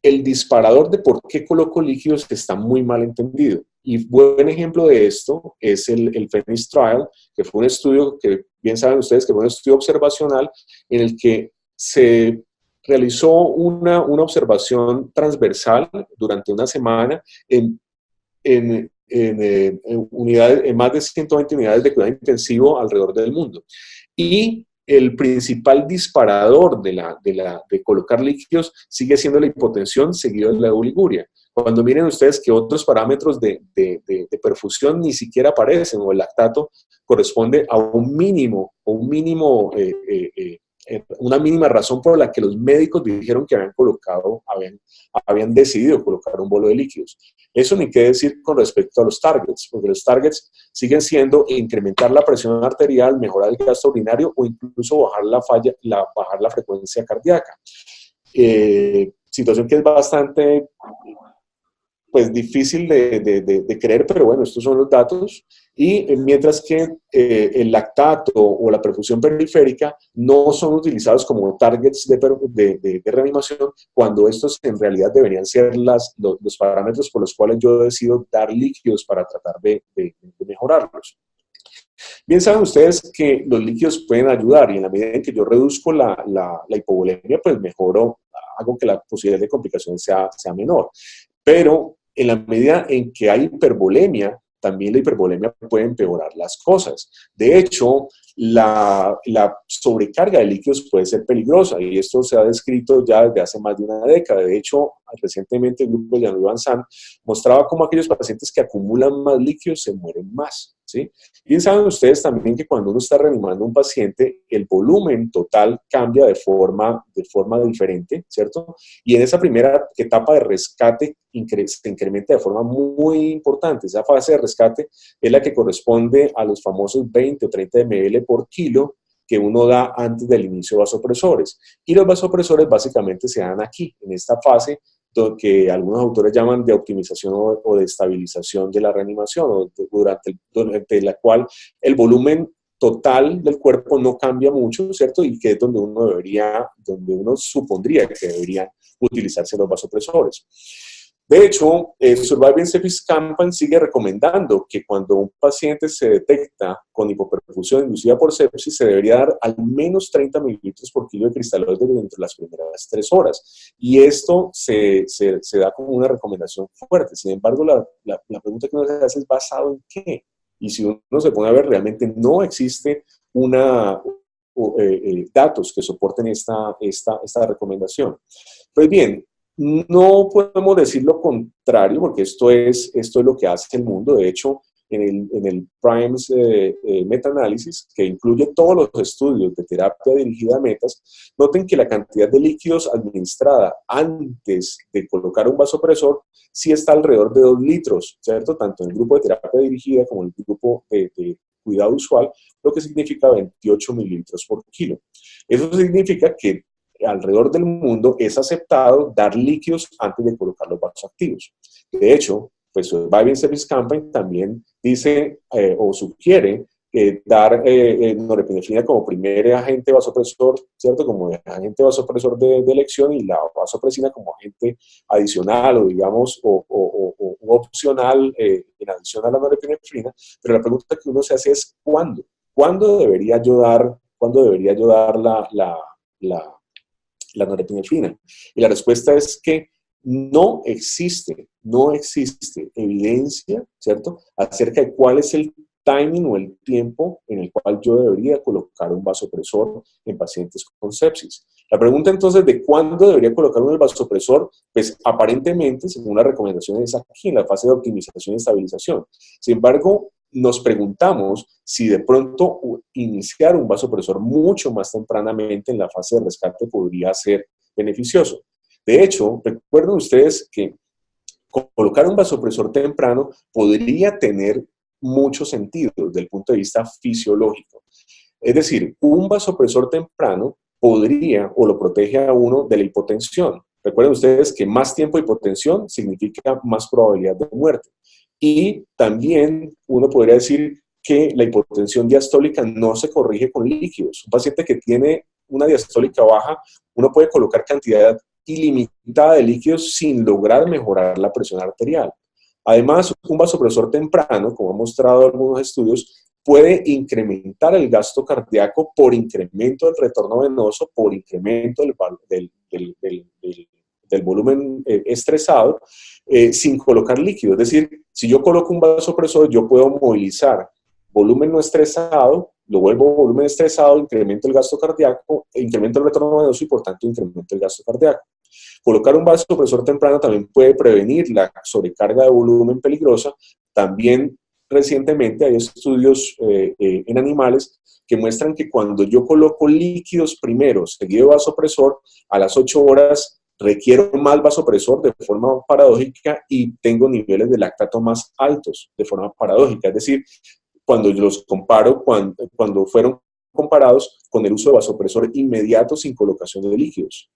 el disparador de por qué coloco líquidos está muy mal entendido. Y buen ejemplo de esto es el Phoenix Trial, que fue un estudio que, bien saben ustedes, que fue un estudio observacional en el que se realizó una observación transversal durante una semana en más de 120 unidades de cuidado intensivo alrededor del mundo. Y el principal disparador de colocar líquidos sigue siendo la hipotensión, seguido de la oliguria. Cuando miren ustedes que otros parámetros de perfusión ni siquiera aparecen, o el lactato corresponde a una mínima razón por la que los médicos dijeron que habían decidido colocar un bolo de líquidos. Eso ni qué decir con respecto a los targets, porque los targets siguen siendo incrementar la presión arterial, mejorar el gasto urinario o incluso bajar la frecuencia cardíaca. Situación que es bastante difícil de creer, pero bueno, estos son los datos. Y mientras que el lactato o la perfusión periférica no son utilizados como targets de reanimación, cuando estos en realidad deberían ser los parámetros por los cuales yo decido dar líquidos para tratar de mejorarlos. Bien saben ustedes que los líquidos pueden ayudar, y en la medida en que yo reduzco la hipovolemia, pues hago que la posibilidad de complicaciones sea menor. Pero en la medida en que hay hipervolemia, también la hipervolemia puede empeorar las cosas. De hecho, la sobrecarga de líquidos puede ser peligrosa, y esto se ha descrito ya desde hace más de una década. De hecho, recientemente el grupo de Jean-Louis Van Sant mostraba cómo aquellos pacientes que acumulan más líquidos se mueren más, ¿sí? Y saben ustedes también que cuando uno está reanimando a un paciente, el volumen total cambia de forma diferente, ¿cierto? Y en esa primera etapa de rescate se incrementa de forma muy importante. Esa fase de rescate es la que corresponde a los famosos 20 o 30 ml por kilo que uno da antes del inicio de vasopresores. Y los vasopresores básicamente se dan aquí, en esta fase que algunos autores llaman de optimización o de estabilización de la reanimación, durante la cual el volumen total del cuerpo no cambia mucho, ¿cierto? Y que es donde uno supondría que deberían utilizarse los vasopresores. De hecho, Surviving Sepsis Campaign sigue recomendando que cuando un paciente se detecta con hipoperfusión inducida por sepsis, se debería dar al menos 30 mililitros por kilo de cristaloides dentro de las primeras 3 horas. Y esto se da como una recomendación fuerte. Sin embargo, la pregunta que uno se hace es ¿basado en qué? Y si uno se pone a ver, realmente no existe datos que soporten esta recomendación. Pues bien, no podemos decir lo contrario, porque esto es lo que hace el mundo. De hecho, en el PRIMES meta-análisis, que incluye todos los estudios de terapia dirigida a metas, noten que la cantidad de líquidos administrada antes de colocar un vasopresor sí está alrededor de 2 litros, ¿cierto? Tanto en el grupo de terapia dirigida como en el grupo de cuidado usual, lo que significa 28 mililitros por kilo. Eso significa que alrededor del mundo es aceptado dar líquidos antes de colocar los vasoactivos. De hecho, pues Surviving Sepsis Campaign también dice o sugiere dar norepinefrina como primer agente vasopresor, ¿cierto? Como agente vasopresor de elección, y la vasopresina como agente adicional o digamos opcional en adición a la norepinefrina. Pero la pregunta que uno se hace es ¿cuándo? ¿Cuándo debería yo dar la norepinefrina? Y la respuesta es que no existe evidencia, ¿cierto?, acerca de cuál es el timing o el tiempo en el cual yo debería colocar un vasopresor en pacientes con sepsis. La pregunta entonces de cuándo debería colocar un vasopresor, pues aparentemente, según las recomendaciones, es aquí en la fase de optimización y estabilización. Sin embargo, nos preguntamos si de pronto iniciar un vasopresor mucho más tempranamente en la fase de rescate podría ser beneficioso. De hecho, recuerden ustedes que colocar un vasopresor temprano podría tener mucho sentido desde el punto de vista fisiológico. Es decir, un vasopresor temprano podría o lo protege a uno de la hipotensión. Recuerden ustedes que más tiempo de hipotensión significa más probabilidad de muerte. Y también uno podría decir que la hipotensión diastólica no se corrige con líquidos. Un paciente que tiene una diastólica baja, uno puede colocar cantidad ilimitada de líquidos sin lograr mejorar la presión arterial. Además, un vasopresor temprano, como han mostrado algunos estudios, puede incrementar el gasto cardíaco por incremento del retorno venoso, por incremento del volumen estresado, sin colocar líquido. Es decir, si yo coloco un vasopresor, yo puedo movilizar volumen no estresado, lo vuelvo volumen estresado, incremento el gasto cardíaco, incremento el retorno venoso y por tanto incremento el gasto cardíaco. Colocar un vasopresor temprano también puede prevenir la sobrecarga de volumen peligrosa. También recientemente hay estudios en animales que muestran que cuando yo coloco líquidos primero, seguido de vasopresor, a las 8 horas requiero más vasopresor de forma paradójica y tengo niveles de lactato más altos de forma paradójica. Es decir, cuando yo los comparo, cuando fueron comparados con el uso de vasopresor inmediato sin colocación de líquidos.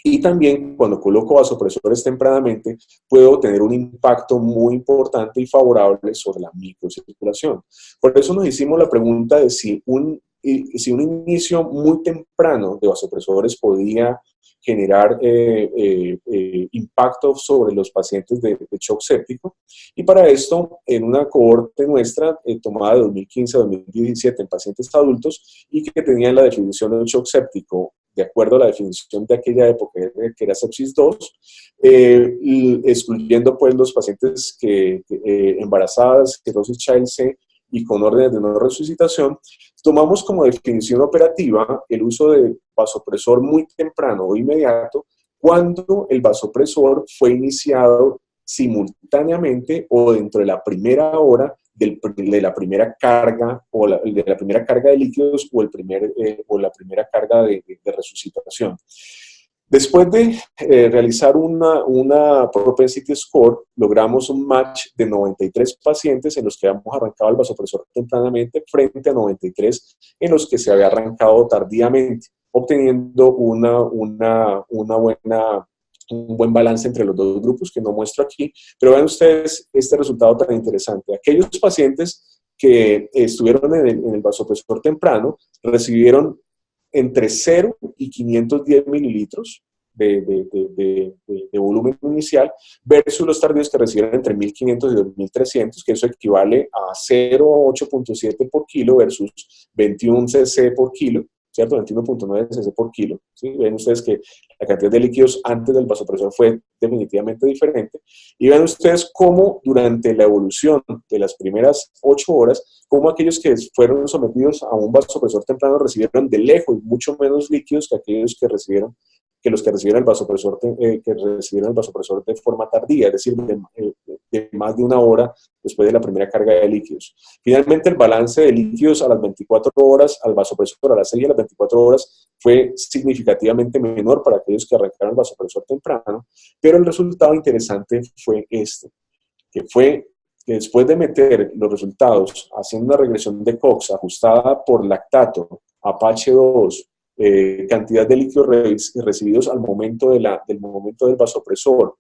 Y también cuando coloco vasopresores tempranamente, puedo tener un impacto muy importante y favorable sobre la microcirculación. Por eso nos hicimos la pregunta de si un inicio muy temprano de vasopresores podía generar impacto sobre los pacientes de shock séptico. Y para esto, en una cohorte nuestra tomada de 2015 a 2017 en pacientes adultos y que tenían la definición de un shock séptico de acuerdo a la definición de aquella época, que era sepsis 2, excluyendo pues los pacientes embarazadas, cirrosis Child-C y con órdenes de no resucitación, tomamos como definición operativa el uso de vasopresor muy temprano o inmediato cuando el vasopresor fue iniciado simultáneamente o dentro de la primera hora de la primera carga o de la primera carga de líquidos o la primera carga de resucitación. Después de realizar una propensity score, logramos un match de 93 pacientes en los que habíamos arrancado el vasopresor tempranamente frente a 93 en los que se había arrancado tardíamente, obteniendo un buen balance entre los dos grupos que no muestro aquí. Pero vean ustedes este resultado tan interesante. Aquellos pacientes que estuvieron en el vasopresor temprano recibieron entre 0 y 510 mililitros de volumen inicial versus los tardíos que recibieron entre 1500 y 2300, que eso equivale a 0,8.7 por kilo versus 21 cc por kilo, ¿cierto? 21.9 cc por kilo. ¿Sí? Ven ustedes que la cantidad de líquidos antes del vasopresor fue definitivamente diferente. Y ven ustedes cómo durante la evolución de las primeras 8 horas, cómo aquellos que fueron sometidos a un vasopresor temprano recibieron de lejos mucho menos líquidos que aquellos que los que recibieron el vasopresor de forma tardía, es decir, de más de una hora después de la primera carga de líquidos. Finalmente, el balance de líquidos a las 24 horas, al vasopresor a las 6 y a las 24 horas, fue significativamente menor para aquellos que arrancaron el vasopresor temprano, pero el resultado interesante fue este, que fue que después de meter los resultados haciendo una regresión de Cox ajustada por lactato, Apache 2, cantidad de líquidos recibidos al momento, del vasopresor,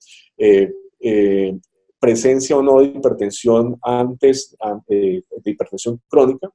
presencia o no de hipertensión de hipertensión crónica.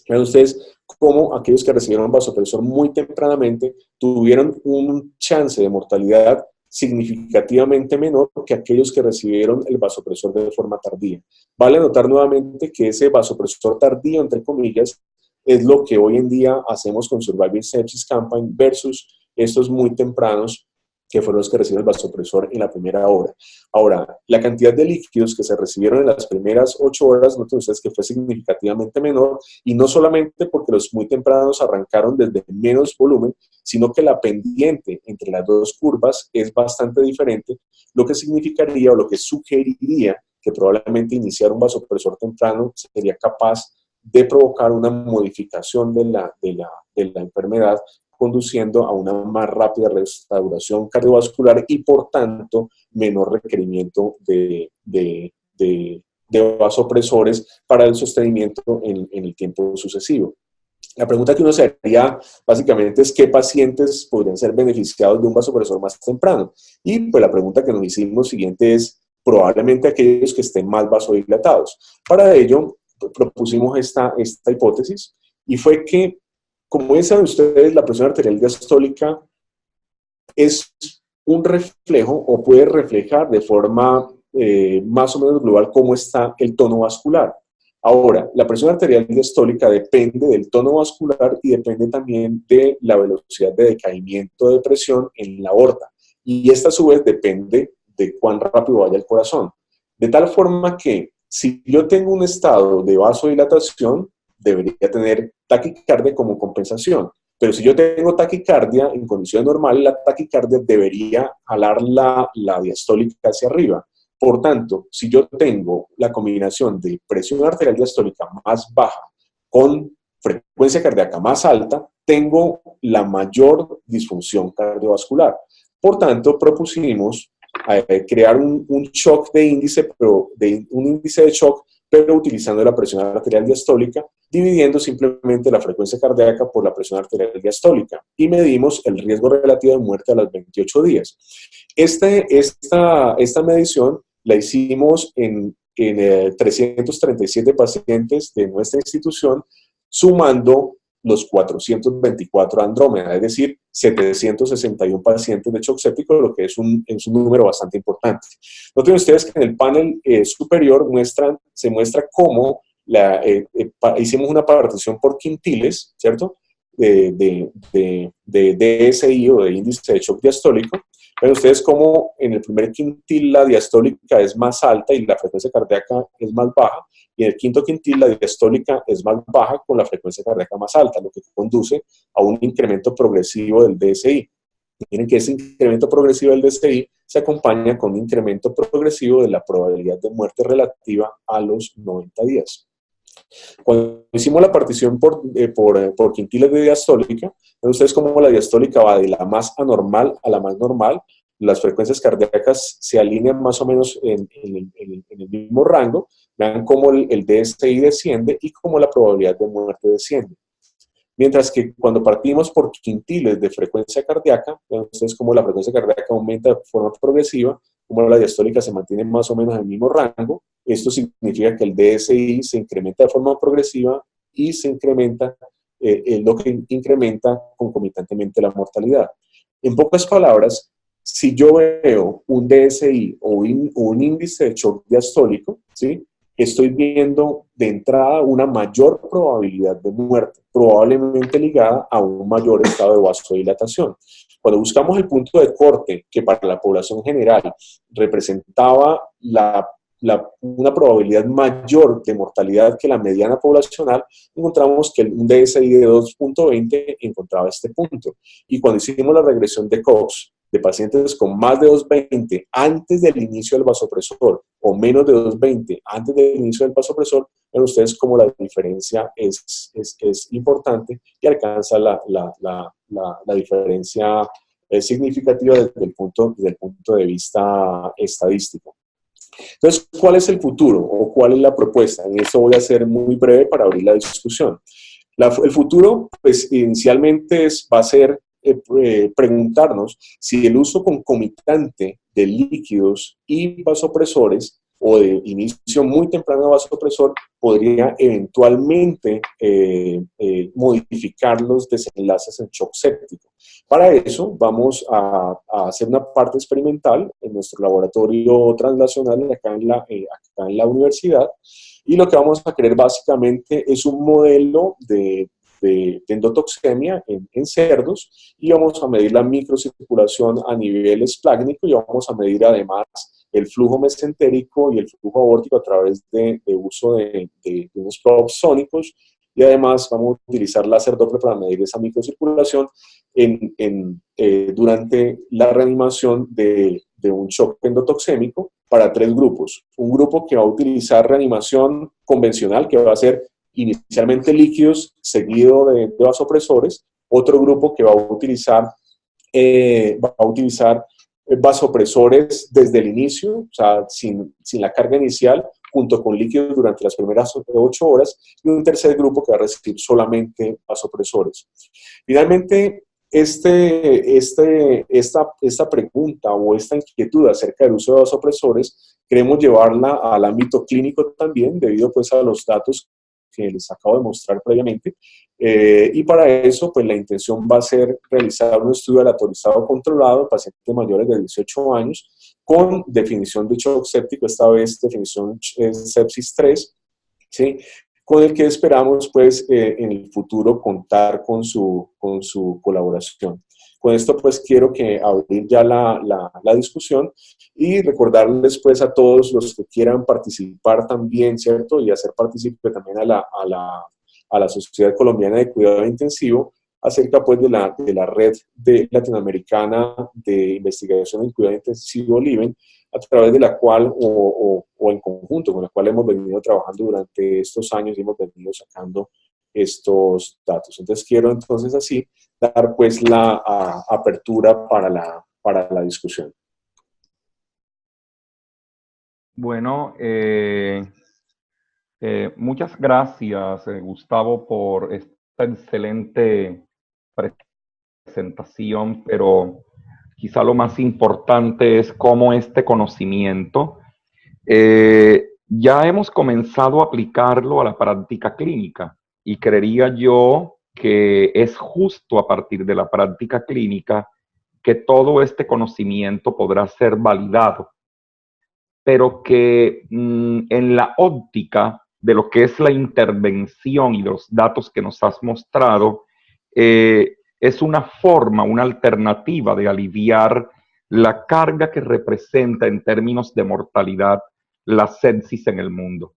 Vean ustedes cómo aquellos que recibieron vasopresor muy tempranamente tuvieron un chance de mortalidad significativamente menor que aquellos que recibieron el vasopresor de forma tardía. Vale notar nuevamente que ese vasopresor tardío, entre comillas, es lo que hoy en día hacemos con Surviving Sepsis Campaign versus estos muy tempranos que fueron los que recibieron el vasopresor en la primera hora. Ahora, la cantidad de líquidos que se recibieron en las primeras 8 horas, noten ustedes que fue significativamente menor, y no solamente porque los muy tempranos arrancaron desde menos volumen, sino que la pendiente entre las dos curvas es bastante diferente, lo que significaría o lo que sugeriría que probablemente iniciar un vasopresor temprano sería capaz de provocar una modificación de la enfermedad, conduciendo a una más rápida restauración cardiovascular y, por tanto, menor requerimiento de vasopresores para el sostenimiento en el tiempo sucesivo. La pregunta que uno se haría básicamente es qué pacientes podrían ser beneficiados de un vasopresor más temprano. Y pues la pregunta que nos hicimos siguiente es probablemente aquellos que estén más vasodilatados. Para ello, propusimos esta hipótesis y fue que, como bien saben ustedes, la presión arterial diastólica es un reflejo o puede reflejar de forma más o menos global cómo está el tono vascular. Ahora, la presión arterial diastólica depende del tono vascular y depende también de la velocidad de decaimiento de presión en la aorta. Y esta a su vez depende de cuán rápido vaya el corazón. De tal forma que si yo tengo un estado de vasodilatación, debería tener taquicardia como compensación. Pero si yo tengo taquicardia, en condiciones normales, la taquicardia debería jalar la diastólica hacia arriba. Por tanto, si yo tengo la combinación de presión arterial diastólica más baja con frecuencia cardíaca más alta, tengo la mayor disfunción cardiovascular. Por tanto, propusimos crear un shock de índice, un índice de shock, pero utilizando la presión arterial diastólica, dividiendo simplemente la frecuencia cardíaca por la presión arterial diastólica. Y medimos el riesgo relativo de muerte a los 28 días. Esta medición la hicimos en 337 pacientes de nuestra institución, sumando los 424 Andrómeda, es decir, 761 pacientes de shock séptico, lo que es un número bastante importante. Noten ustedes que en el panel superior se muestra cómo hicimos una partición por quintiles, ¿cierto? de DSI o de índice de shock diastólico. Ven ustedes cómo en el primer quintil la diastólica es más alta y la frecuencia cardíaca es más baja, y en el quinto quintil la diastólica es más baja con la frecuencia cardíaca más alta, lo que conduce a un incremento progresivo del DSI. Miren que ese incremento progresivo del DSI se acompaña con un incremento progresivo de la probabilidad de muerte relativa a los 90 días. Cuando hicimos la partición por quintiles de diastólica, ven ustedes cómo la diastólica va de la más anormal a la más normal. Las frecuencias cardíacas se alinean más o menos en el mismo rango. Vean cómo el DSI desciende y cómo la probabilidad de muerte desciende. Mientras que cuando partimos por quintiles de frecuencia cardíaca, ven ustedes cómo la frecuencia cardíaca aumenta de forma progresiva, como la diastólica se mantiene más o menos en el mismo rango. Esto significa que el DSI se incrementa de forma progresiva y se incrementa lo que incrementa concomitantemente la mortalidad. En pocas palabras, si yo veo un DSI o un índice de shock diastólico, ¿sí?, estoy viendo de entrada una mayor probabilidad de muerte, probablemente ligada a un mayor estado de vasodilatación. Cuando buscamos el punto de corte, que para la población general representaba una probabilidad mayor de mortalidad que la mediana poblacional, encontramos que un DSI de 2.20 encontraba este punto. Y cuando hicimos la regresión de Cox de pacientes con más de 2.20 antes del inicio del vasopresor o menos de 2.20 antes del inicio del vasopresor, ven ustedes cómo la diferencia es importante y alcanza la diferencia significativa desde el punto de vista estadístico. Entonces, ¿cuál es el futuro o cuál es la propuesta? En eso voy a ser muy breve para abrir la discusión. El futuro, pues, inicialmente va a ser preguntarnos si el uso concomitante de líquidos y vasopresores o de inicio muy temprano de vasopresor podría eventualmente modificar los desenlaces en shock séptico. Para eso vamos a hacer una parte experimental en nuestro laboratorio translacional acá en la universidad, y lo que vamos a querer básicamente es un modelo de endotoxemia en cerdos, y vamos a medir la microcirculación a nivel esplácnico, y vamos a medir además el flujo mesentérico y el flujo aórtico a través de uso de unos probes sónicos, y además vamos a utilizar láser Doppler para medir esa microcirculación durante la reanimación de un shock endotoxémico para 3 grupos. Un grupo que va a utilizar reanimación convencional, que va a ser inicialmente líquidos, seguido de vasopresores. Otro grupo que va a utilizar vasopresores desde el inicio, o sea, sin la carga inicial, junto con líquidos durante las primeras 8 horas, y un tercer grupo que va a recibir solamente vasopresores. Finalmente, esta pregunta o esta inquietud acerca del uso de vasopresores queremos llevarla al ámbito clínico también, debido pues a los datos que les acabo de mostrar previamente, y para eso pues la intención va a ser realizar un estudio aleatorizado controlado en pacientes mayores de 18 años con definición de shock séptico, esta vez definición sepsis 3, ¿sí?, con el que esperamos pues en el futuro contar con su colaboración. Con esto pues quiero abrir ya la discusión y recordarles pues a todos los que quieran participar también, ¿cierto? Y hacer partícipe también a la Sociedad Colombiana de Cuidado Intensivo acerca pues de la red latinoamericana de investigación en cuidado intensivo LIVEN, a través de la cual o en conjunto con la cual hemos venido trabajando durante estos años y hemos venido sacando estos datos. Entonces quiero entonces así dar pues la apertura para la discusión. Bueno, muchas gracias, Gustavo, por esta excelente presentación, pero quizá lo más importante es cómo este conocimiento ya hemos comenzado a aplicarlo a la práctica clínica, y creería yo que es justo a partir de la práctica clínica que todo este conocimiento podrá ser validado, pero que en la óptica de lo que es la intervención y los datos que nos has mostrado, es una forma, una alternativa de aliviar la carga que representa en términos de mortalidad la sepsis en el mundo.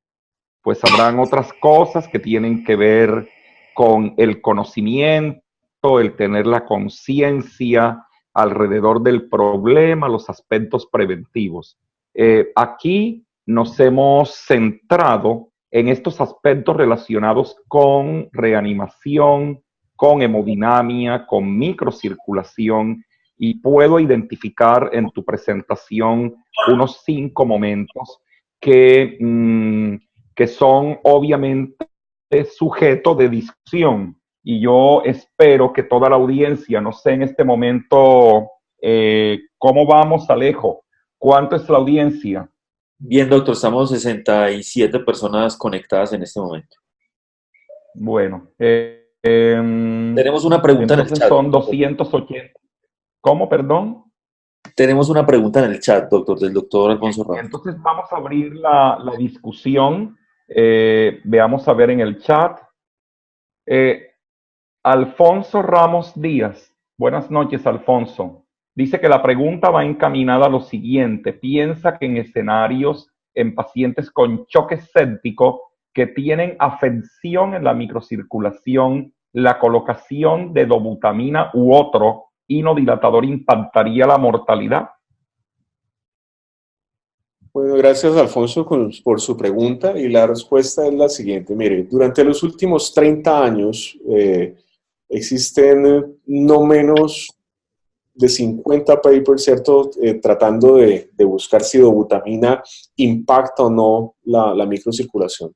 Pues habrán otras cosas que tienen que ver con el conocimiento, el tener la conciencia alrededor del problema, los aspectos preventivos. Aquí nos hemos centrado en estos aspectos relacionados con reanimación, con hemodinamia, con microcirculación, y puedo identificar en tu presentación unos 5 momentos que son obviamente sujeto de discusión. Y yo espero que toda la audiencia, no sé en este momento cómo vamos, Alejo, ¿cuánto es la audiencia? Bien, doctor, estamos 67 personas conectadas en este momento. Bueno, tenemos una pregunta en el chat. Son 280. ¿Cómo, perdón? Tenemos una pregunta en el chat, doctor, del doctor Alfonso Ramos. Entonces vamos a abrir la discusión. Veamos a ver en el chat. Alfonso Ramos Díaz. Buenas noches, Alfonso. Dice que la pregunta va encaminada a lo siguiente. Piensa que en escenarios en pacientes con choque séptico que tienen afección en la microcirculación, la colocación de dobutamina u otro inodilatador impactaría la mortalidad. Bueno, gracias, Alfonso, por su pregunta, y la respuesta es la siguiente. Mire, durante los últimos 30 años existen no menos de 50 papers, ¿cierto?, tratando de buscar si dobutamina impacta o no la microcirculación,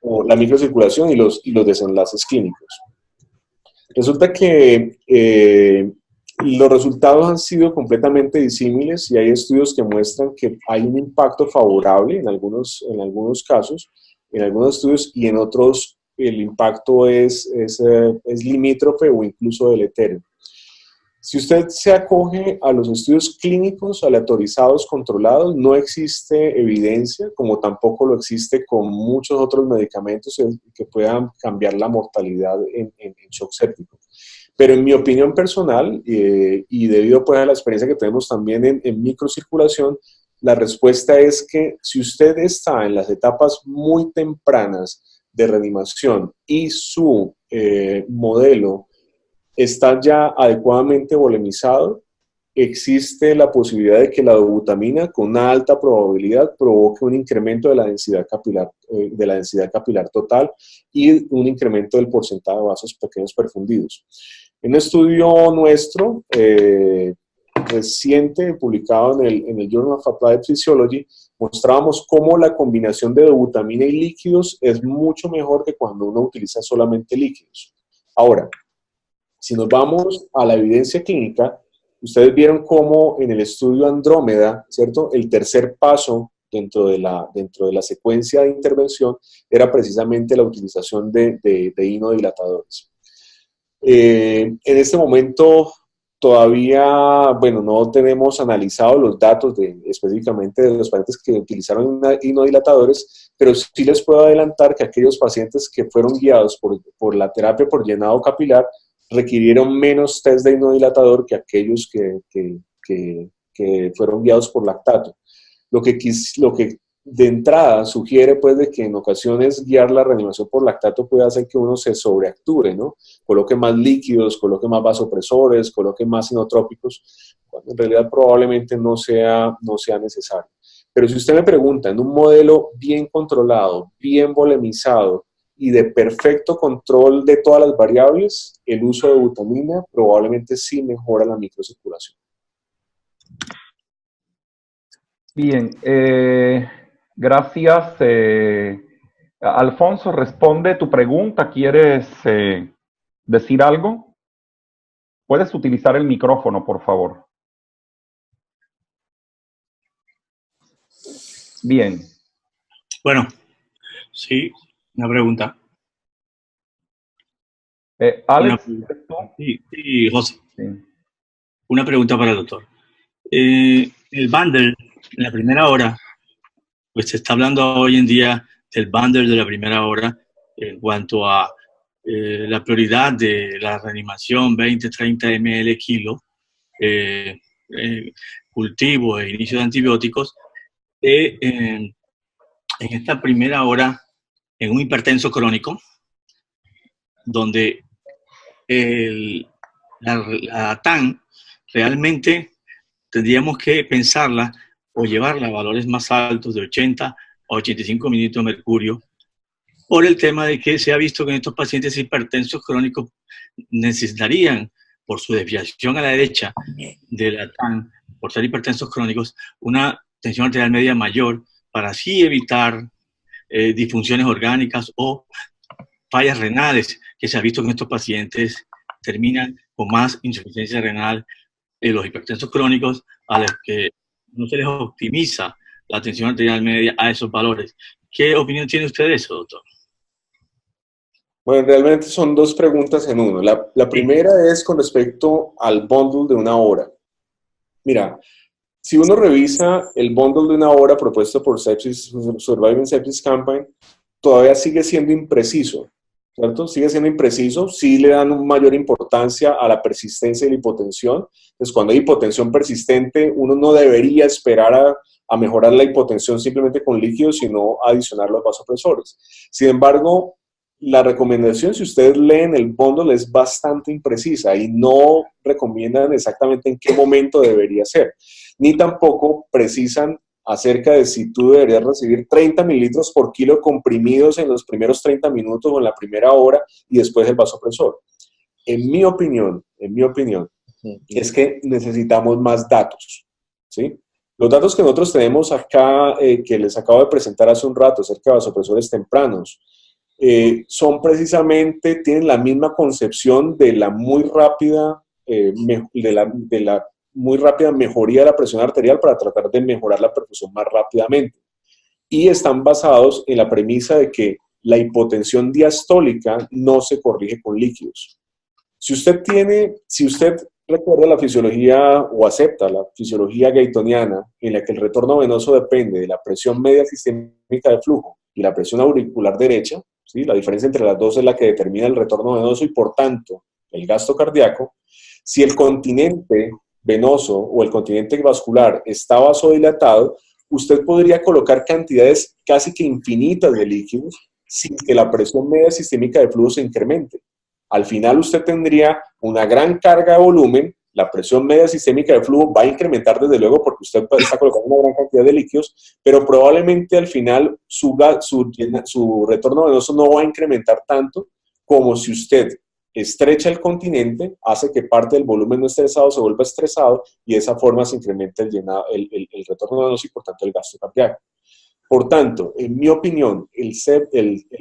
o la microcirculación y los desenlaces clínicos. Resulta que los resultados han sido completamente disímiles, y hay estudios que muestran que hay un impacto favorable en algunos casos, en algunos estudios, y en otros el impacto es limítrofe o incluso deletéreo. Si usted se acoge a los estudios clínicos aleatorizados controlados, no existe evidencia, como tampoco lo existe con muchos otros medicamentos que puedan cambiar la mortalidad en shock séptico. Pero en mi opinión personal, y debido pues a la experiencia que tenemos también en microcirculación, la respuesta es que si usted está en las etapas muy tempranas de reanimación y su modelo está ya adecuadamente volemizado, existe la posibilidad de que la dobutamina con una alta probabilidad provoque un incremento de la densidad capilar total y un incremento del porcentaje de vasos pequeños perfundidos. En un estudio nuestro reciente, publicado en el Journal of Applied Physiology, mostrábamos cómo la combinación de dobutamina y líquidos es mucho mejor que cuando uno utiliza solamente líquidos. Ahora, si nos vamos a la evidencia clínica, ustedes vieron cómo en el estudio Andrómeda, ¿cierto?, el tercer paso dentro de la secuencia de intervención era precisamente la utilización de inodilatadores. En este momento todavía, bueno, no tenemos analizado los datos específicamente de los pacientes que utilizaron inodilatadores, pero sí les puedo adelantar que aquellos pacientes que fueron guiados por la terapia por llenado capilar requirieron menos test de inodilatador que aquellos que fueron guiados por lactato. Lo que de entrada sugiere pues de que en ocasiones guiar la reanimación por lactato puede hacer que uno se sobreacture, ¿no? Coloque más líquidos, coloque más vasopresores, coloque más inotrópicos, cuando en realidad probablemente no sea necesario. Pero si usted me pregunta, en un modelo bien controlado, bien volemizado y de perfecto control de todas las variables, el uso de dobutamina probablemente sí mejora la microcirculación. Bien, gracias. Alfonso, responde tu pregunta. ¿Quieres decir algo? Puedes utilizar el micrófono, por favor. Bien. Bueno, sí, una pregunta. Alex, sí, José. Sí. Una pregunta para el doctor. El bundle, en la primera hora, pues se está hablando hoy en día del bundle de la primera hora en cuanto a la prioridad de la reanimación 20-30 ml kilo, cultivo e inicio de antibióticos, en esta primera hora en un hipertenso crónico, donde la TAN realmente tendríamos que pensarla o llevarla a valores más altos de 80 a 85 mililitros de mercurio, por el tema de que se ha visto que en estos pacientes hipertensos crónicos necesitarían, por su desviación a la derecha de la TAN, por ser hipertensos crónicos, una tensión arterial media mayor para así evitar disfunciones orgánicas o fallas renales, que se ha visto que en estos pacientes terminan con más insuficiencia renal en los hipertensos crónicos, a los que no se les optimiza la tensión arterial media a esos valores. ¿Qué opinión tiene usted de eso, doctor? Bueno, realmente son dos preguntas en uno. La primera es con respecto al bundle de una hora. Mira, si uno revisa el bundle de una hora propuesto por Surviving Sepsis Campaign, todavía sigue siendo impreciso, ¿cierto? Sigue siendo impreciso, sí le dan una mayor importancia a la persistencia de la hipotensión. Entonces, cuando hay hipotensión persistente, uno no debería esperar a mejorar la hipotensión simplemente con líquidos, sino adicionar los vasopresores. Sin embargo, la recomendación, si ustedes leen el bundle, es bastante imprecisa y no recomiendan exactamente en qué momento debería ser, ni tampoco precisan acerca de si tú deberías recibir 30 mililitros por kilo comprimidos en los primeros 30 minutos o en la primera hora y después el vasopresor. En mi opinión, es que necesitamos más datos, ¿sí? Los datos que nosotros tenemos acá, que les acabo de presentar hace un rato acerca de vasopresores tempranos, son precisamente, tienen la misma concepción de la muy rápida, muy rápida mejoría de la presión arterial para tratar de mejorar la perfusión más rápidamente. Y están basados en la premisa de que la hipotensión diastólica no se corrige con líquidos. Si usted recuerda la fisiología o acepta la fisiología gatoniana, en la que el retorno venoso depende de la presión media sistémica de flujo y la presión auricular derecha, ¿sí? La diferencia entre las dos es la que determina el retorno venoso y, por tanto, el gasto cardíaco. Si el continente venoso o el continente vascular está vasodilatado, usted podría colocar cantidades casi que infinitas de líquidos sin que la presión media sistémica de flujo se incremente. Al final usted tendría una gran carga de volumen, la presión media sistémica de flujo va a incrementar desde luego porque usted está colocando una gran cantidad de líquidos, pero probablemente al final su retorno venoso no va a incrementar tanto como si usted estrecha el continente, hace que parte del volumen no estresado se vuelva estresado y de esa forma se incrementa el retorno venoso y por tanto el gasto cardíaco. Por tanto, en mi opinión, el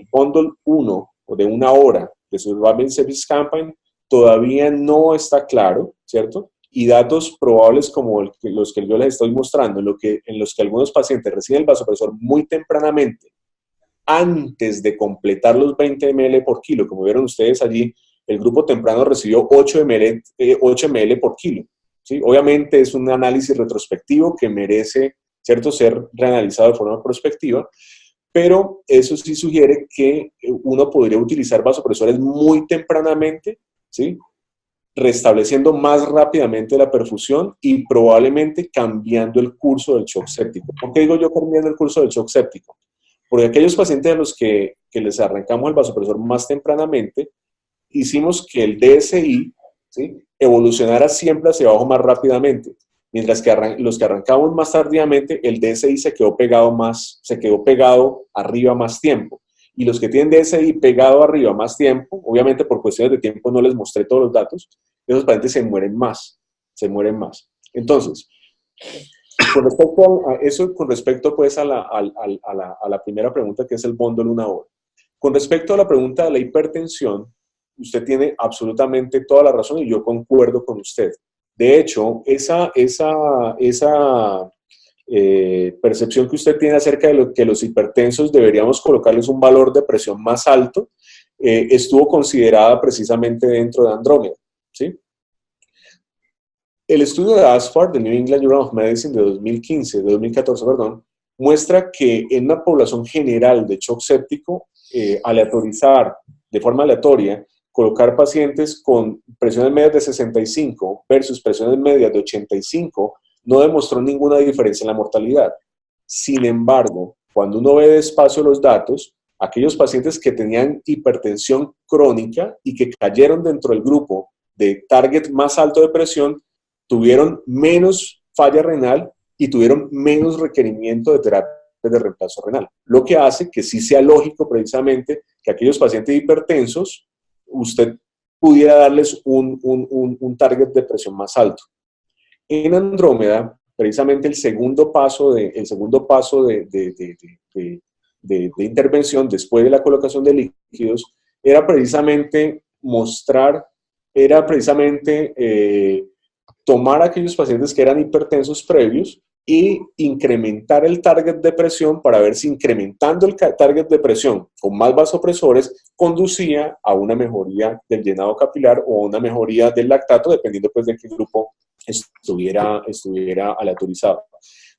bundle 1 o de una hora de Surviving Sepsis Campaign todavía no está claro, ¿cierto? Y datos probables como los que yo les estoy mostrando, en los que algunos pacientes reciben el vasopresor muy tempranamente, antes de completar los 20 ml por kilo, como vieron ustedes allí, el grupo temprano recibió 8 ml por kilo, ¿sí? Obviamente es un análisis retrospectivo que merece, ¿cierto?, ser reanalizado de forma prospectiva, pero eso sí sugiere que uno podría utilizar vasopresores muy tempranamente, ¿sí?, restableciendo más rápidamente la perfusión y probablemente cambiando el curso del shock séptico. ¿Por qué digo yo cambiando el curso del shock séptico? Porque aquellos pacientes a los que les arrancamos el vasopresor más tempranamente, hicimos que el DSI, ¿sí?, evolucionara siempre hacia abajo más rápidamente. Mientras que los que arrancamos más tardíamente, el DSI se quedó pegado arriba más tiempo. Y los que tienen DSI pegado arriba más tiempo, obviamente por cuestiones de tiempo no les mostré todos los datos, esos pacientes se mueren más. Entonces, con respecto a eso, con respecto pues a la primera pregunta, que es el bundle una hora. Con respecto a la pregunta de la hipertensión, usted tiene absolutamente toda la razón y yo concuerdo con usted. De hecho, esa percepción que usted tiene acerca de lo que los hipertensos deberíamos colocarles un valor de presión más alto, estuvo considerada precisamente dentro de Andrómeda, ¿sí? El estudio de ASFAR, del New England Journal of Medicine de 2014, muestra que en una población general de shock séptico, aleatorizar de forma aleatoria, colocar pacientes con presiones medias de 65 versus presiones medias de 85, no demostró ninguna diferencia en la mortalidad. Sin embargo, cuando uno ve despacio los datos, aquellos pacientes que tenían hipertensión crónica y que cayeron dentro del grupo de target más alto de presión, tuvieron menos falla renal y tuvieron menos requerimiento de terapia de reemplazo renal, lo que hace que sí sea lógico precisamente que aquellos pacientes hipertensos usted pudiera darles un target de presión más alto. En Andrómeda, precisamente el segundo paso de intervención después de la colocación de líquidos era precisamente tomar a aquellos pacientes que eran hipertensos previos y incrementar el target de presión para ver si incrementando el target de presión con más vasopresores conducía a una mejoría del llenado capilar o a una mejoría del lactato, dependiendo pues de qué grupo estuviera aleatorizado.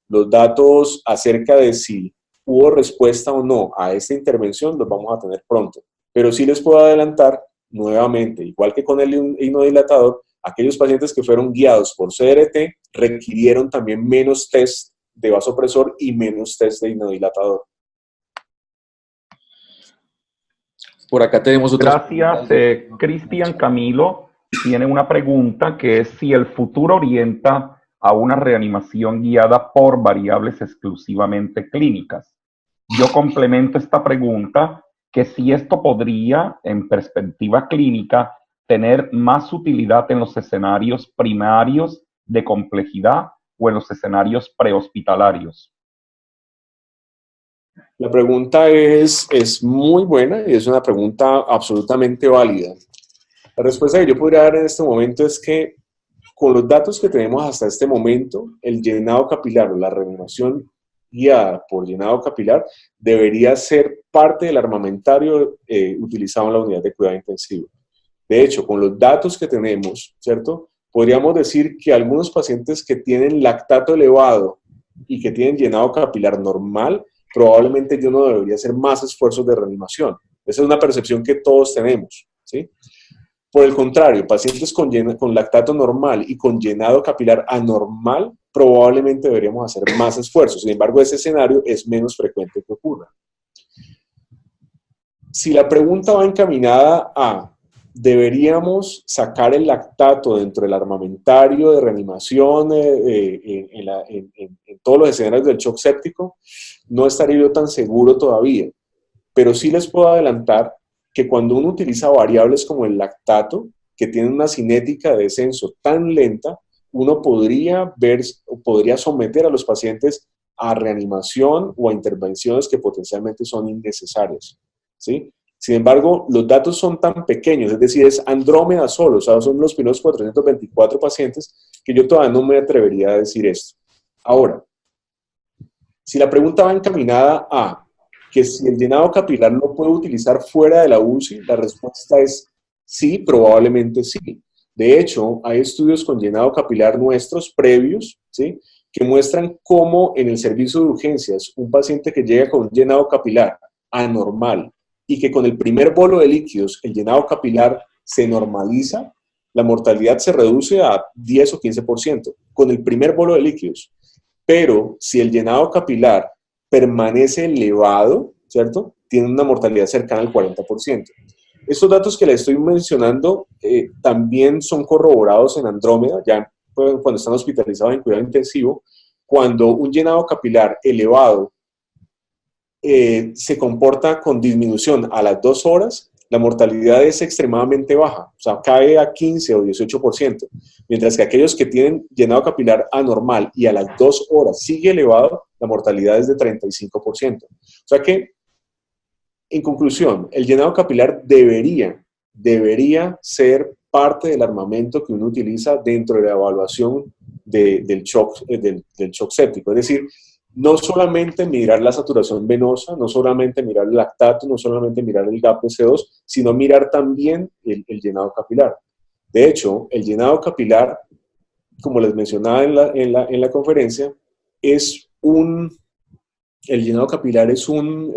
Los datos acerca de si hubo respuesta o no a esta intervención los vamos a tener pronto, pero sí les puedo adelantar nuevamente, igual que con el inodilatador, aquellos pacientes que fueron guiados por CRT requirieron también menos test de vasopresor y menos test de inodilatador. Por acá tenemos otras. Gracias. Cristian Camilo tiene una pregunta que es si el futuro orienta a una reanimación guiada por variables exclusivamente clínicas. Yo complemento esta pregunta que si esto podría, en perspectiva clínica, tener más utilidad en los escenarios primarios de complejidad o en los escenarios prehospitalarios. La pregunta es muy buena y es una pregunta absolutamente válida. La respuesta que yo podría dar en este momento es que con los datos que tenemos hasta este momento, el llenado capilar o la reanimación guiada por llenado capilar debería ser parte del armamentario utilizado en la unidad de cuidado intensivo. De hecho, con los datos que tenemos, ¿cierto? Podríamos decir que algunos pacientes que tienen lactato elevado y que tienen llenado capilar normal, probablemente yo no debería hacer más esfuerzos de reanimación. Esa es una percepción que todos tenemos, ¿sí? Por el contrario, pacientes con lactato normal y con llenado capilar anormal, probablemente deberíamos hacer más esfuerzos. Sin embargo, ese escenario es menos frecuente que ocurra. Si la pregunta va encaminada a ¿deberíamos sacar el lactato dentro del armamentario de reanimación en todos los escenarios del shock séptico? No estaría yo tan seguro todavía, pero sí les puedo adelantar que cuando uno utiliza variables como el lactato, que tienen una cinética de descenso tan lenta, uno podría someter a los pacientes a reanimación o a intervenciones que potencialmente son innecesarias, ¿sí? Sin embargo, los datos son tan pequeños, es decir, es Andrómeda solo, o sea, son los primeros 424 pacientes, que yo todavía no me atrevería a decir esto. Ahora, si la pregunta va encaminada a que si el llenado capilar lo puedo utilizar fuera de la UCI, la respuesta es sí, probablemente sí. De hecho, hay estudios con llenado capilar nuestros previos, ¿sí?, que muestran cómo en el servicio de urgencias un paciente que llega con un llenado capilar anormal y que con el primer bolo de líquidos el llenado capilar se normaliza, la mortalidad se reduce a 10 o 15% con el primer bolo de líquidos. Pero si el llenado capilar permanece elevado, ¿cierto?, tiene una mortalidad cercana al 40%. Estos datos que les estoy mencionando también son corroborados en Andrómeda, ya cuando están hospitalizados en cuidado intensivo, cuando un llenado capilar elevado se comporta con disminución a las 2 horas, la mortalidad es extremadamente baja, o sea, cae a 15 o 18%, mientras que aquellos que tienen llenado capilar anormal y a las 2 horas sigue elevado, la mortalidad es de 35%. O sea que, en conclusión, el llenado capilar debería ser parte del armamento que uno utiliza dentro de la evaluación del shock séptico, es decir, no solamente mirar la saturación venosa, no solamente mirar el lactato, no solamente mirar el gap de CO2, sino mirar también el llenado capilar. De hecho, el llenado capilar, como les mencionaba en la conferencia, el llenado capilar es un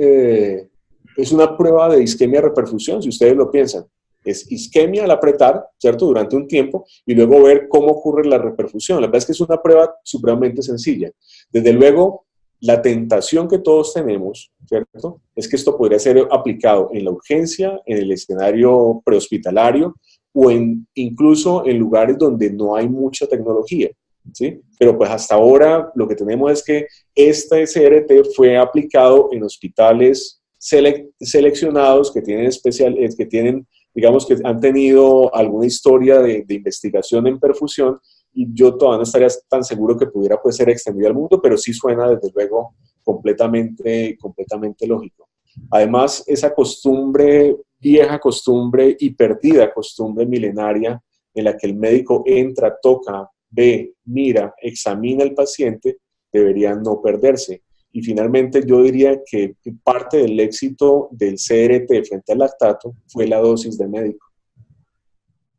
es una prueba de isquemia reperfusión, si ustedes lo piensan. Es isquemia al apretar, ¿cierto? Durante un tiempo y luego ver cómo ocurre la reperfusión. La verdad es que es una prueba supremamente sencilla. Desde luego, la tentación que todos tenemos, ¿cierto? Es que esto podría ser aplicado en la urgencia, en el escenario prehospitalario o incluso en lugares donde no hay mucha tecnología, ¿sí? Pero pues hasta ahora lo que tenemos es que este CRT fue aplicado en hospitales seleccionados que tienen, digamos que han tenido alguna historia de investigación en perfusión, y yo todavía no estaría tan seguro que pudiera pues, ser extendido al mundo, pero sí suena desde luego completamente lógico. Además, esa costumbre, vieja costumbre y perdida costumbre milenaria en la que el médico entra, toca, ve, mira, examina al paciente, debería no perderse. Y finalmente yo diría que parte del éxito del CRT frente al lactato fue la dosis de médico.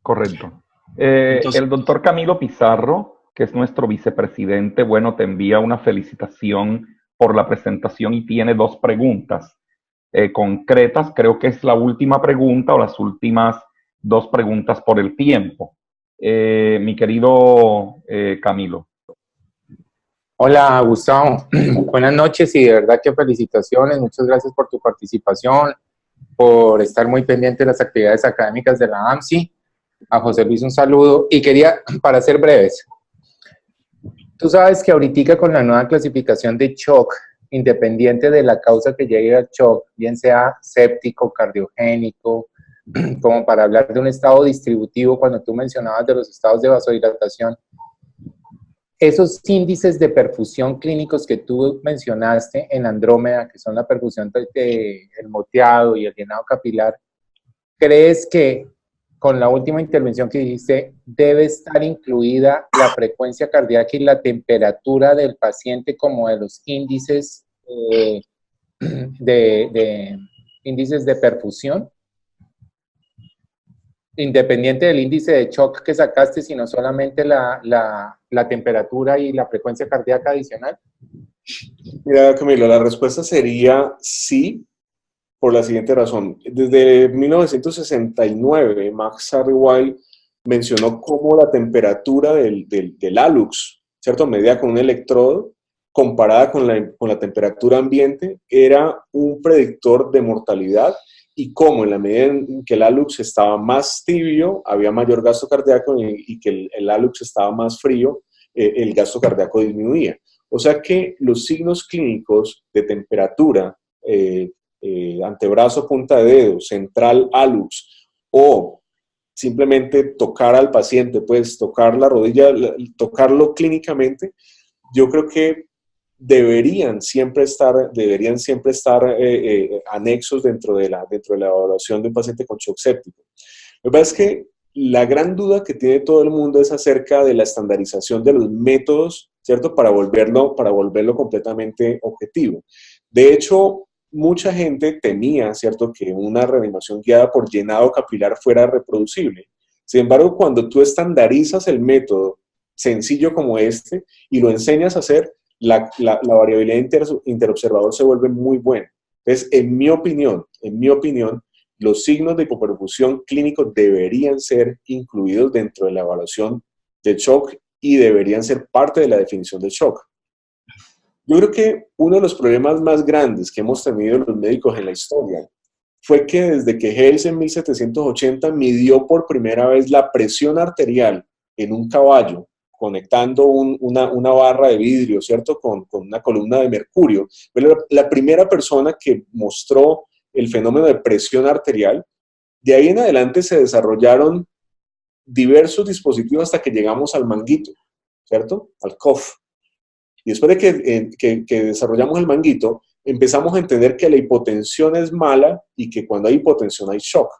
Correcto. Entonces, El doctor Camilo Pizarro, que es nuestro vicepresidente, bueno, te envía una felicitación por la presentación y tiene dos preguntas concretas. Creo que es la última pregunta o las últimas dos preguntas por el tiempo. Mi querido Camilo. Hola, Gustavo. Buenas noches y de verdad que felicitaciones. Muchas gracias por tu participación, por estar muy pendiente de las actividades académicas de la AMSI. A José Luis un saludo. Y quería, para ser breves, tú sabes que ahorita con la nueva clasificación de shock, independiente de la causa que llegue al shock, bien sea séptico, cardiogénico, como para hablar de un estado distributivo, cuando tú mencionabas de los estados de vasodilatación, esos índices de perfusión clínicos que tú mencionaste en Andrómeda, que son la perfusión del moteado y el llenado capilar, ¿crees que con la última intervención que dijiste debe estar incluida la frecuencia cardíaca y la temperatura del paciente como de los índices índices de perfusión? Independiente del índice de shock que sacaste, sino solamente la temperatura y la frecuencia cardíaca adicional. Mira, Camilo, la respuesta sería sí, por la siguiente razón. Desde 1969, Max Harry-Weil mencionó cómo la temperatura del ALUX, ¿cierto? Medida con un electrodo, comparada con la temperatura ambiente, era un predictor de mortalidad, y cómo en la medida en que el ALUX estaba más tibio, había mayor gasto cardíaco, y que el ALUX estaba más frío, el gasto cardíaco disminuía. O sea que los signos clínicos de temperatura, antebrazo, punta de dedo, central, ALUX, o simplemente tocar al paciente, pues tocar la rodilla, tocarlo clínicamente, yo creo que deberían siempre estar anexos dentro de la evaluación de un paciente con shock séptico. Lo que pasa es que la gran duda que tiene todo el mundo es acerca de la estandarización de los métodos, ¿cierto? Para volverlo completamente objetivo. De hecho, mucha gente temía, ¿cierto?, que una reanimación guiada por llenado capilar fuera reproducible. Sin embargo, cuando tú estandarizas el método sencillo como este y lo enseñas a hacer, la variabilidad interobservador se vuelve muy buena. Entonces, en mi opinión, los signos de hipoperfusión clínicos deberían ser incluidos dentro de la evaluación del shock y deberían ser parte de la definición del shock. Yo creo que uno de los problemas más grandes que hemos tenido los médicos en la historia fue que desde que Hales en 1780 midió por primera vez la presión arterial en un caballo, conectando una barra de vidrio, ¿cierto?, con una columna de mercurio. Fue la primera persona que mostró el fenómeno de presión arterial. De ahí en adelante se desarrollaron diversos dispositivos hasta que llegamos al manguito, ¿cierto?, al cuff. Y después de que desarrollamos el manguito, empezamos a entender que la hipotensión es mala y que cuando hay hipotensión hay shock.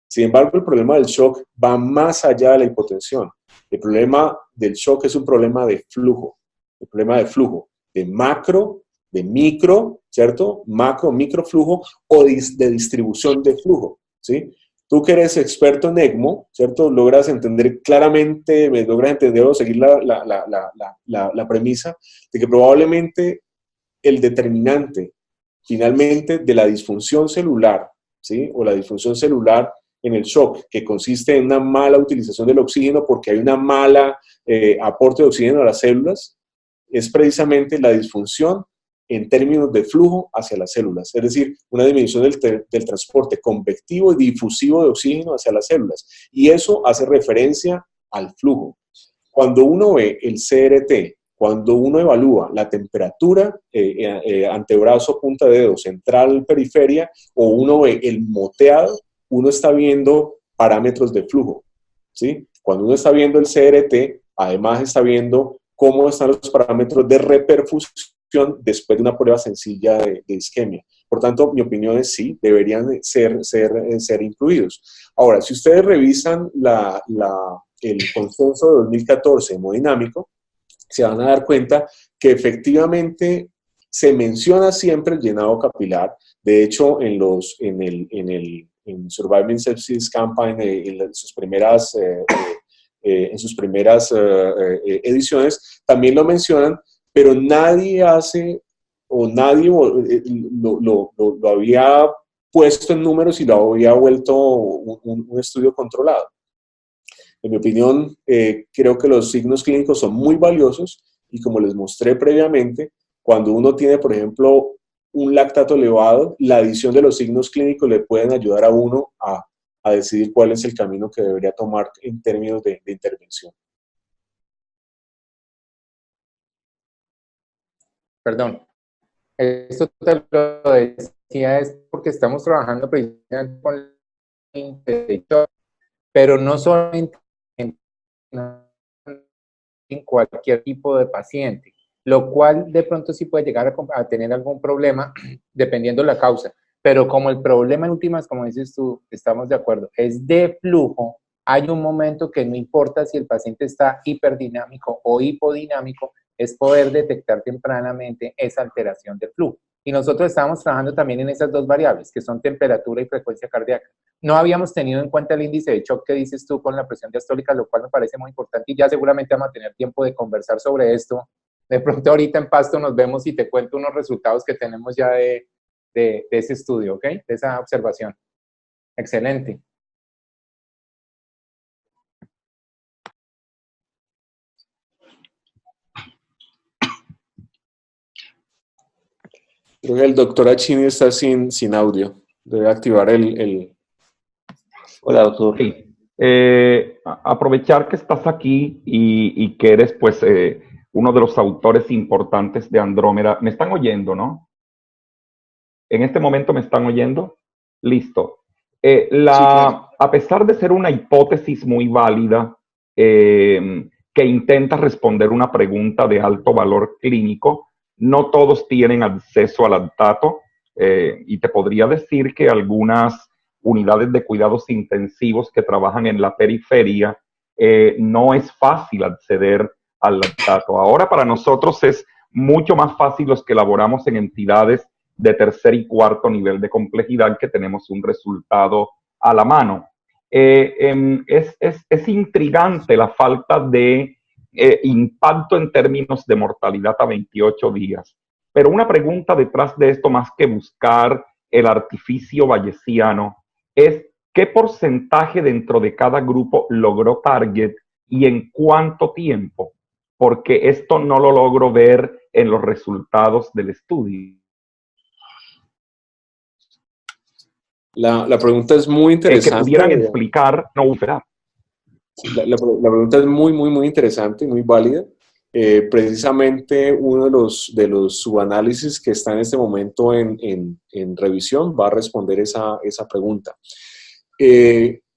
Sin embargo, el problema del shock va más allá de la hipotensión. El problema del shock es un problema de flujo. El problema de flujo, de macro, de micro, ¿cierto? Macro, microflujo o de distribución de flujo, ¿sí? Tú que eres experto en ECMO, ¿cierto? Logras entender claramente, logras entender o seguir la premisa de que probablemente el determinante finalmente de la disfunción celular, ¿sí? O la disfunción celular en el shock, que consiste en una mala utilización del oxígeno porque hay una mala aporte de oxígeno a las células, es precisamente la disfunción en términos de flujo hacia las células, es decir, una disminución del transporte convectivo y difusivo de oxígeno hacia las células. Y eso hace referencia al flujo. Cuando uno ve el CRT, cuando uno evalúa la temperatura, antebrazo, punta de dedo, central, periferia, o uno ve el moteado, uno está viendo parámetros de flujo, ¿sí? Cuando uno está viendo el CRT, además está viendo cómo están los parámetros de reperfusión después de una prueba sencilla de isquemia. Por tanto, mi opinión es sí, deberían ser incluidos. Ahora, si ustedes revisan el consenso de 2014 hemodinámico, se van a dar cuenta que efectivamente se menciona siempre el llenado capilar. De hecho, en Surviving Sepsis Campaign, en sus primeras ediciones, también lo mencionan, pero nadie hace, o nadie lo había puesto en números y lo había vuelto un estudio controlado. En mi opinión, creo que los signos clínicos son muy valiosos y como les mostré previamente, cuando uno tiene, por ejemplo, un lactato elevado, la adición de los signos clínicos le pueden ayudar a uno a decidir cuál es el camino que debería tomar en términos de intervención. Perdón. Esto te lo decía es porque estamos trabajando precisamente con el pero no solamente en cualquier tipo de paciente, lo cual de pronto sí puede llegar a tener algún problema dependiendo de la causa, pero como el problema en últimas, como dices tú, estamos de acuerdo, es de flujo, hay un momento que no importa si el paciente está hiperdinámico o hipodinámico, es poder detectar tempranamente esa alteración del flujo. Y nosotros estamos trabajando también en esas dos variables, que son temperatura y frecuencia cardíaca. No habíamos tenido en cuenta el índice de shock que dices tú con la presión diastólica, lo cual me parece muy importante y ya seguramente vamos a tener tiempo de conversar sobre esto. De pronto ahorita en Pasto nos vemos y te cuento unos resultados que tenemos ya de ese estudio, ¿ok? De esa observación. Excelente. Creo que el doctor Achini está sin audio. Debe activar el... Hola, doctor. Sí. Aprovechar que estás aquí y que eres pues uno de los autores importantes de Andrómeda. ¿Me están oyendo, no? ¿En este momento me están oyendo? Listo. Sí, claro. A pesar de ser una hipótesis muy válida que intenta responder una pregunta de alto valor clínico, no todos tienen acceso al lactato y te podría decir que algunas unidades de cuidados intensivos que trabajan en la periferia, no es fácil acceder al lactato. Ahora para nosotros es mucho más fácil los que laboramos en entidades de tercer y cuarto nivel de complejidad que tenemos un resultado a la mano. Es intrigante la falta de impacto en términos de mortalidad a 28 días. Pero una pregunta detrás de esto, más que buscar el artificio bayesiano, es qué porcentaje dentro de cada grupo logró target y en cuánto tiempo, porque esto no lo logro ver en los resultados del estudio. La pregunta es muy interesante. Que pudieran explicar, no, ¿verdad? La pregunta es muy interesante y muy válida. Precisamente uno de los subanálisis que está en este momento en revisión va a responder esa pregunta.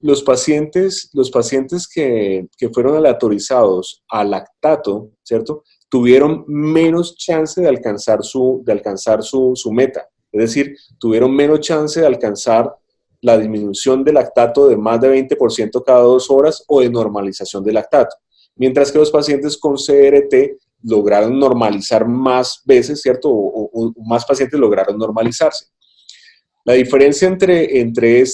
Los pacientes que fueron aleatorizados al lactato, ¿cierto? Tuvieron menos chance de alcanzar su meta. Es decir, tuvieron menos chance de alcanzar la disminución del lactato de más de 20% cada 2 horas o de normalización del lactato. Mientras que los pacientes con CRT lograron normalizar más veces, ¿cierto? O más pacientes lograron normalizarse. La diferencia entre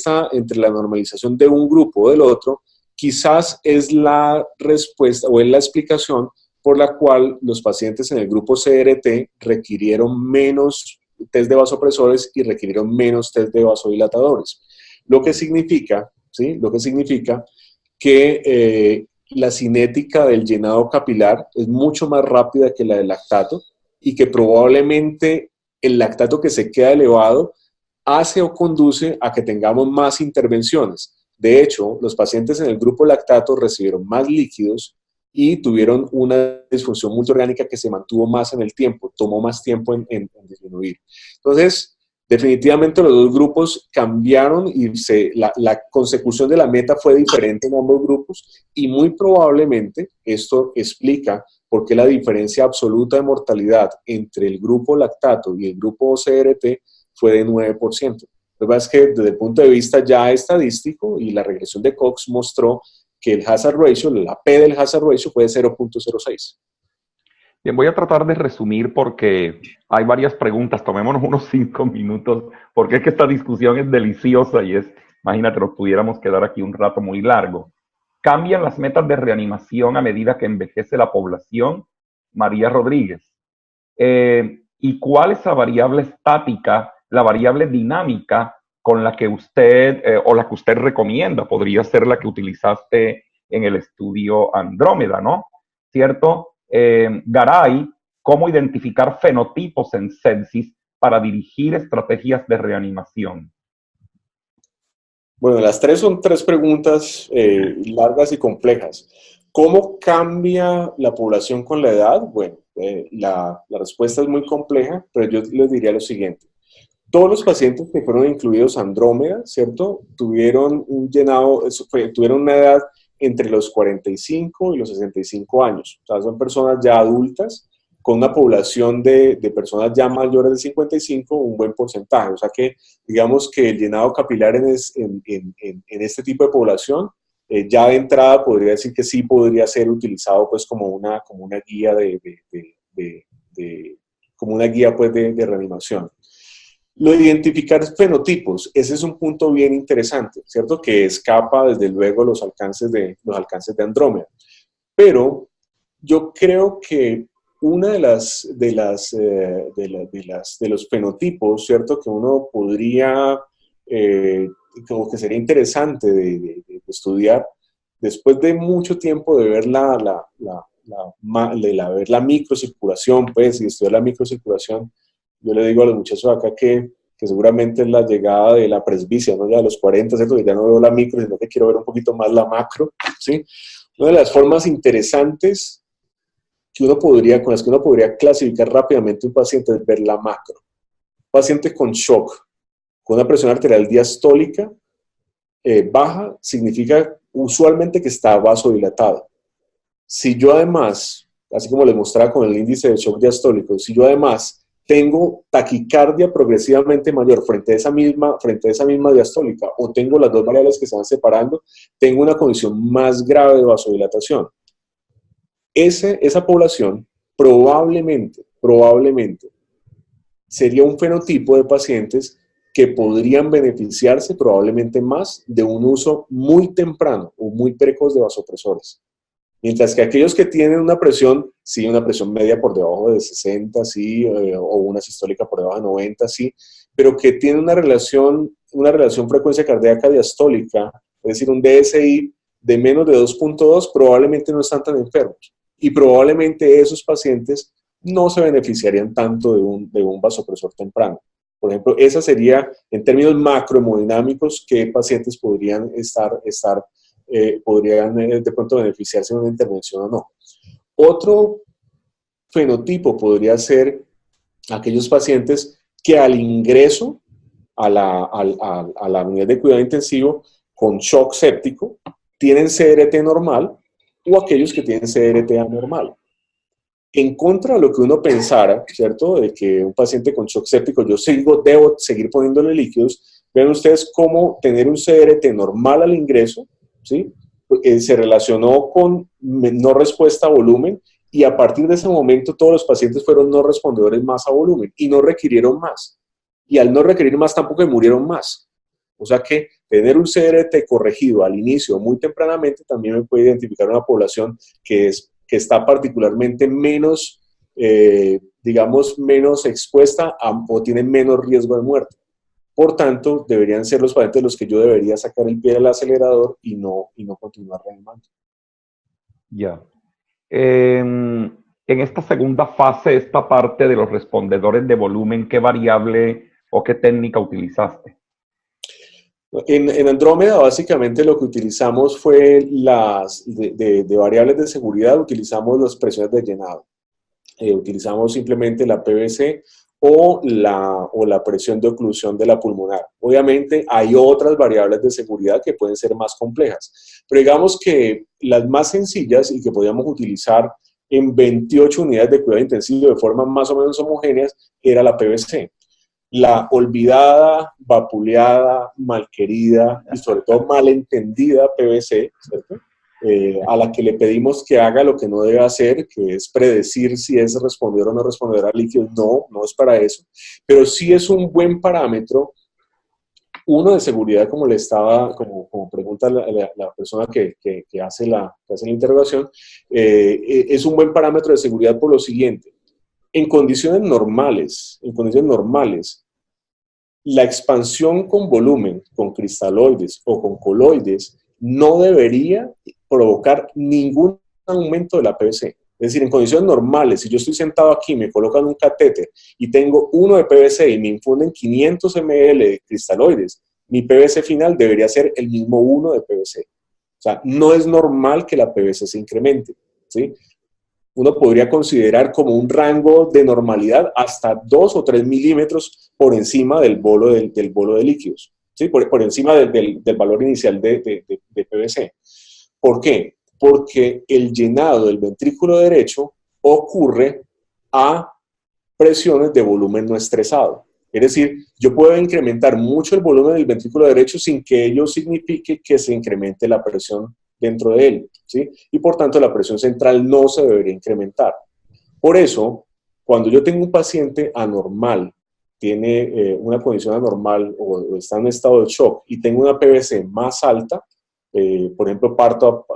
la normalización de un grupo o del otro, quizás es la respuesta o es la explicación por la cual los pacientes en el grupo CRT requirieron menos test de vasopresores y requirieron menos test de vasodilatadores. Lo que significa, ¿sí? Lo que significa que la cinética del llenado capilar es mucho más rápida que la del lactato y que probablemente el lactato que se queda elevado hace o conduce a que tengamos más intervenciones. De hecho, los pacientes en el grupo lactato recibieron más líquidos y tuvieron una disfunción multiorgánica que se mantuvo más en el tiempo, tomó más tiempo en disminuir. Entonces, definitivamente los dos grupos cambiaron y la consecución de la meta fue diferente en ambos grupos y muy probablemente esto explica por qué la diferencia absoluta de mortalidad entre el grupo lactato y el grupo CRT fue de 9%. Lo que pasa es que desde el punto de vista ya estadístico y la regresión de Cox mostró que el hazard ratio, la P del hazard ratio fue de 0.06. Bien, voy a tratar de resumir porque hay varias preguntas. Tomémonos unos 5 minutos porque es que esta discusión es deliciosa y imagínate, nos pudiéramos quedar aquí un rato muy largo. ¿Cambian las metas de reanimación a medida que envejece la población? María Rodríguez. ¿Y cuál es la variable estática, la variable dinámica con la que usted, o la que usted recomienda? Podría ser la que utilizaste en el estudio Andrómeda, ¿no? ¿Cierto? Garay, ¿cómo identificar fenotipos en sepsis para dirigir estrategias de reanimación? Bueno, las tres son tres preguntas largas y complejas. ¿Cómo cambia la población con la edad? Bueno, la respuesta es muy compleja, pero yo les diría lo siguiente. Todos los pacientes que fueron incluidos Andrómeda, ¿cierto? Tuvieron tuvieron una edad entre los 45 y los 65 años. O sea, son personas ya adultas con una población de personas ya mayores de 55, un buen porcentaje. O sea que, digamos que el llenado capilar en este tipo de población, ya de entrada podría decir que sí podría ser utilizado pues como una guía como una guía pues de reanimación. Lo de identificar fenotipos, ese es un punto bien interesante, ¿cierto? Que escapa desde luego los alcances de Andrómeda. Pero yo creo que una de los fenotipos, ¿cierto? Que uno podría, como que sería interesante de estudiar, después de mucho tiempo de ver ver la microcirculación, pues, y estudiar la microcirculación, yo le digo a los muchachos acá que seguramente es la llegada de la presbicia, ¿no? Ya a los 40, ¿cierto? Que ya no veo la micro, sino que quiero ver un poquito más la macro, ¿sí? Una de las formas interesantes con las que uno podría clasificar rápidamente un paciente es ver la macro. Un paciente con shock, con una presión arterial diastólica baja, significa usualmente que está vasodilatado. Si yo además, así como les mostraba con el índice de shock diastólico, si yo además tengo taquicardia progresivamente mayor frente a esa misma diastólica, o tengo las dos variables que se van separando, tengo una condición más grave de vasodilatación. Esa población probablemente sería un fenotipo de pacientes que podrían beneficiarse probablemente más de un uso muy temprano o muy precoz de vasopresores. Mientras que aquellos que tienen una presión media por debajo de 60, sí, o una sistólica por debajo de 90, sí, pero que tienen una relación frecuencia cardíaca diastólica, es decir, un DSI de menos de 2.2, probablemente no están tan enfermos. Y probablemente esos pacientes no se beneficiarían tanto de un vasopresor temprano. Por ejemplo, esa sería, en términos macrohemodinámicos, qué pacientes podrían podrían de pronto beneficiarse de una intervención o no. Otro fenotipo podría ser aquellos pacientes que al ingreso a la unidad de cuidado intensivo con shock séptico tienen CRT normal, o aquellos que tienen CRT anormal. En contra de lo que uno pensara, ¿cierto? De que un paciente con shock séptico, debo seguir poniéndole líquidos. Vean ustedes cómo tener un CRT normal al ingreso, ¿sí? Se relacionó con no respuesta a volumen, y a partir de ese momento todos los pacientes fueron no respondedores más a volumen y no requirieron más. Y al no requerir más tampoco murieron más. O sea que tener un CRT corregido al inicio muy tempranamente también me puede identificar una población que está particularmente menos digamos, menos expuesta o tienen menos riesgo de muerte. Por tanto, deberían ser los pacientes los que yo debería sacar el pie del acelerador y no continuar reanimando. Ya. En esta segunda fase, esta parte de los respondedores de volumen, ¿qué variable o qué técnica utilizaste? En Andrómeda, básicamente lo que utilizamos fue de variables de seguridad, utilizamos las presiones de llenado. Utilizamos simplemente la PVC o la presión de oclusión de la pulmonar. Obviamente hay otras variables de seguridad que pueden ser más complejas, pero digamos que las más sencillas y que podíamos utilizar en 28 unidades de cuidado intensivo de forma más o menos homogéneas era la PVC. La olvidada, vapuleada, malquerida y sobre todo malentendida PVC, ¿cierto? A la que le pedimos que haga lo que no debe hacer, que es predecir si es respondedor o no respondedor al líquido. No es para eso, pero sí es un buen parámetro, uno de seguridad, como pregunta la persona que hace la interrogación, es un buen parámetro de seguridad por lo siguiente. En condiciones normales, la expansión con volumen, con cristaloides o con coloides, no debería provocar ningún aumento de la PVC. Es decir, en condiciones normales, si yo estoy sentado aquí, me colocan un catéter y tengo uno de PVC y me infunden 500 ml de cristaloides, mi PVC final debería ser el mismo 1 de PVC. O sea, no es normal que la PVC se incremente, ¿sí? Uno podría considerar como un rango de normalidad hasta 2 o 3 milímetros por encima del bolo de líquidos, ¿sí? Por encima del valor inicial de PVC. ¿Por qué? Porque el llenado del ventrículo derecho ocurre a presiones de volumen no estresado. Es decir, yo puedo incrementar mucho el volumen del ventrículo derecho sin que ello signifique que se incremente la presión dentro de él, ¿sí? Y por tanto la presión central no se debería incrementar. Por eso, cuando yo tengo un paciente anormal, tiene una condición anormal o está en un estado de shock y tengo una PVC más alta, por ejemplo, parto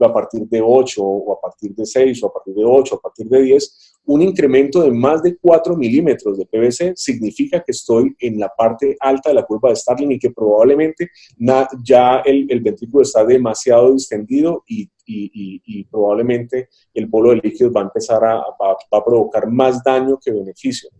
a partir de 8 o a partir de 6 o a partir de 8 o a partir de 10, un incremento de más de 4 milímetros de PVC significa que estoy en la parte alta de la curva de Starling y que probablemente ya el ventrículo está demasiado distendido y probablemente el bolo de líquidos va a empezar va a provocar más daño que beneficio.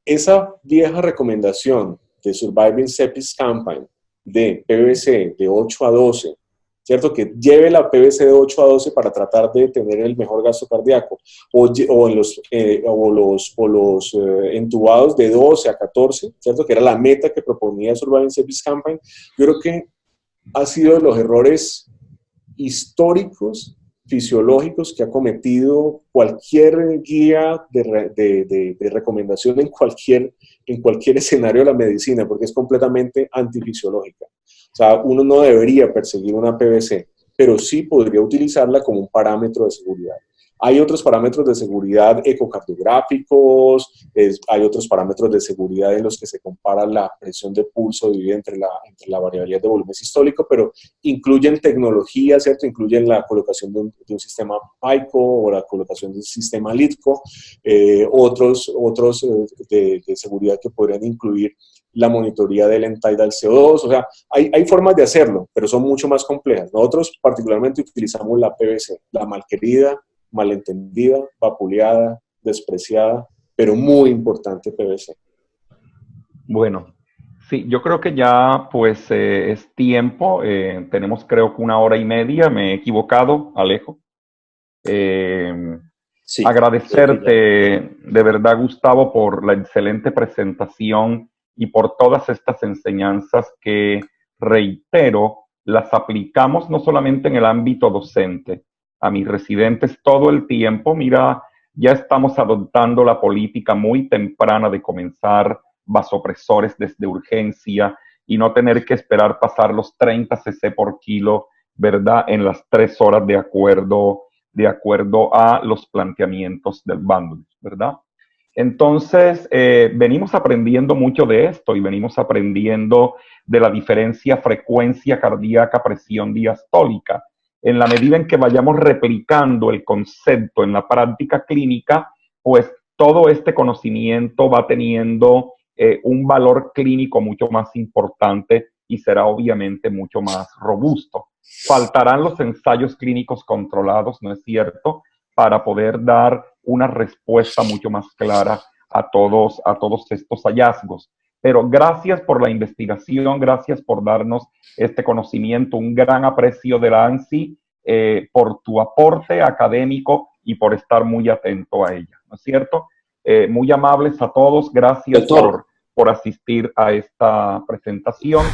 Esa vieja recomendación de Surviving Sepsis Campaign de PVC de 8 a 12, ¿cierto? Que lleve la PVC de 8 a 12 para tratar de tener el mejor gasto cardíaco, o los entubados de 12 a 14, ¿cierto? Que era la meta que proponía Surviving Sepsis Campaign. Yo creo que ha sido de los errores históricos, fisiológicos que ha cometido cualquier guía de recomendación en cualquier escenario de la medicina, porque es completamente antifisiológica. O sea, uno no debería perseguir una PVC, pero sí podría utilizarla como un parámetro de seguridad. Hay otros parámetros de seguridad ecocardiográficos, hay otros parámetros de seguridad en los que se compara la presión de pulso dividida entre la variabilidad de volumen sistólico, pero incluyen tecnología, ¿cierto? Incluyen la colocación de un sistema PICO o la colocación de un sistema LITCO, otros de seguridad que podrían incluir la monitoría del end-tidal CO2, o sea, hay formas de hacerlo, pero son mucho más complejas. Nosotros particularmente utilizamos la PVC, la malquerida, malentendida, vapuleada, despreciada, pero muy importante PVC. Bueno, sí, yo creo que ya pues es tiempo. Tenemos creo que 1 hora y media. Me he equivocado, Alejo. Sí, agradecerte de verdad, Gustavo, por la excelente presentación y por todas estas enseñanzas que, reitero, las aplicamos no solamente en el ámbito docente, a mis residentes todo el tiempo. Mira, ya estamos adoptando la política muy temprana de comenzar vasopresores desde urgencia y no tener que esperar pasar los 30 cc por kilo, ¿verdad?, en las 3 horas de acuerdo a los planteamientos del bundle, ¿verdad? Entonces, venimos aprendiendo mucho de esto y venimos aprendiendo de la diferencia frecuencia cardíaca, presión diastólica. En la medida en que vayamos replicando el concepto en la práctica clínica, pues todo este conocimiento va teniendo un valor clínico mucho más importante y será obviamente mucho más robusto. Faltarán los ensayos clínicos controlados, ¿no es cierto?, para poder dar una respuesta mucho más clara a todos estos hallazgos. Pero gracias por la investigación, gracias por darnos este conocimiento, un gran aprecio de la ANSI, por tu aporte académico y por estar muy atento a ella, ¿no es cierto? Muy amables a todos, gracias por asistir a esta presentación.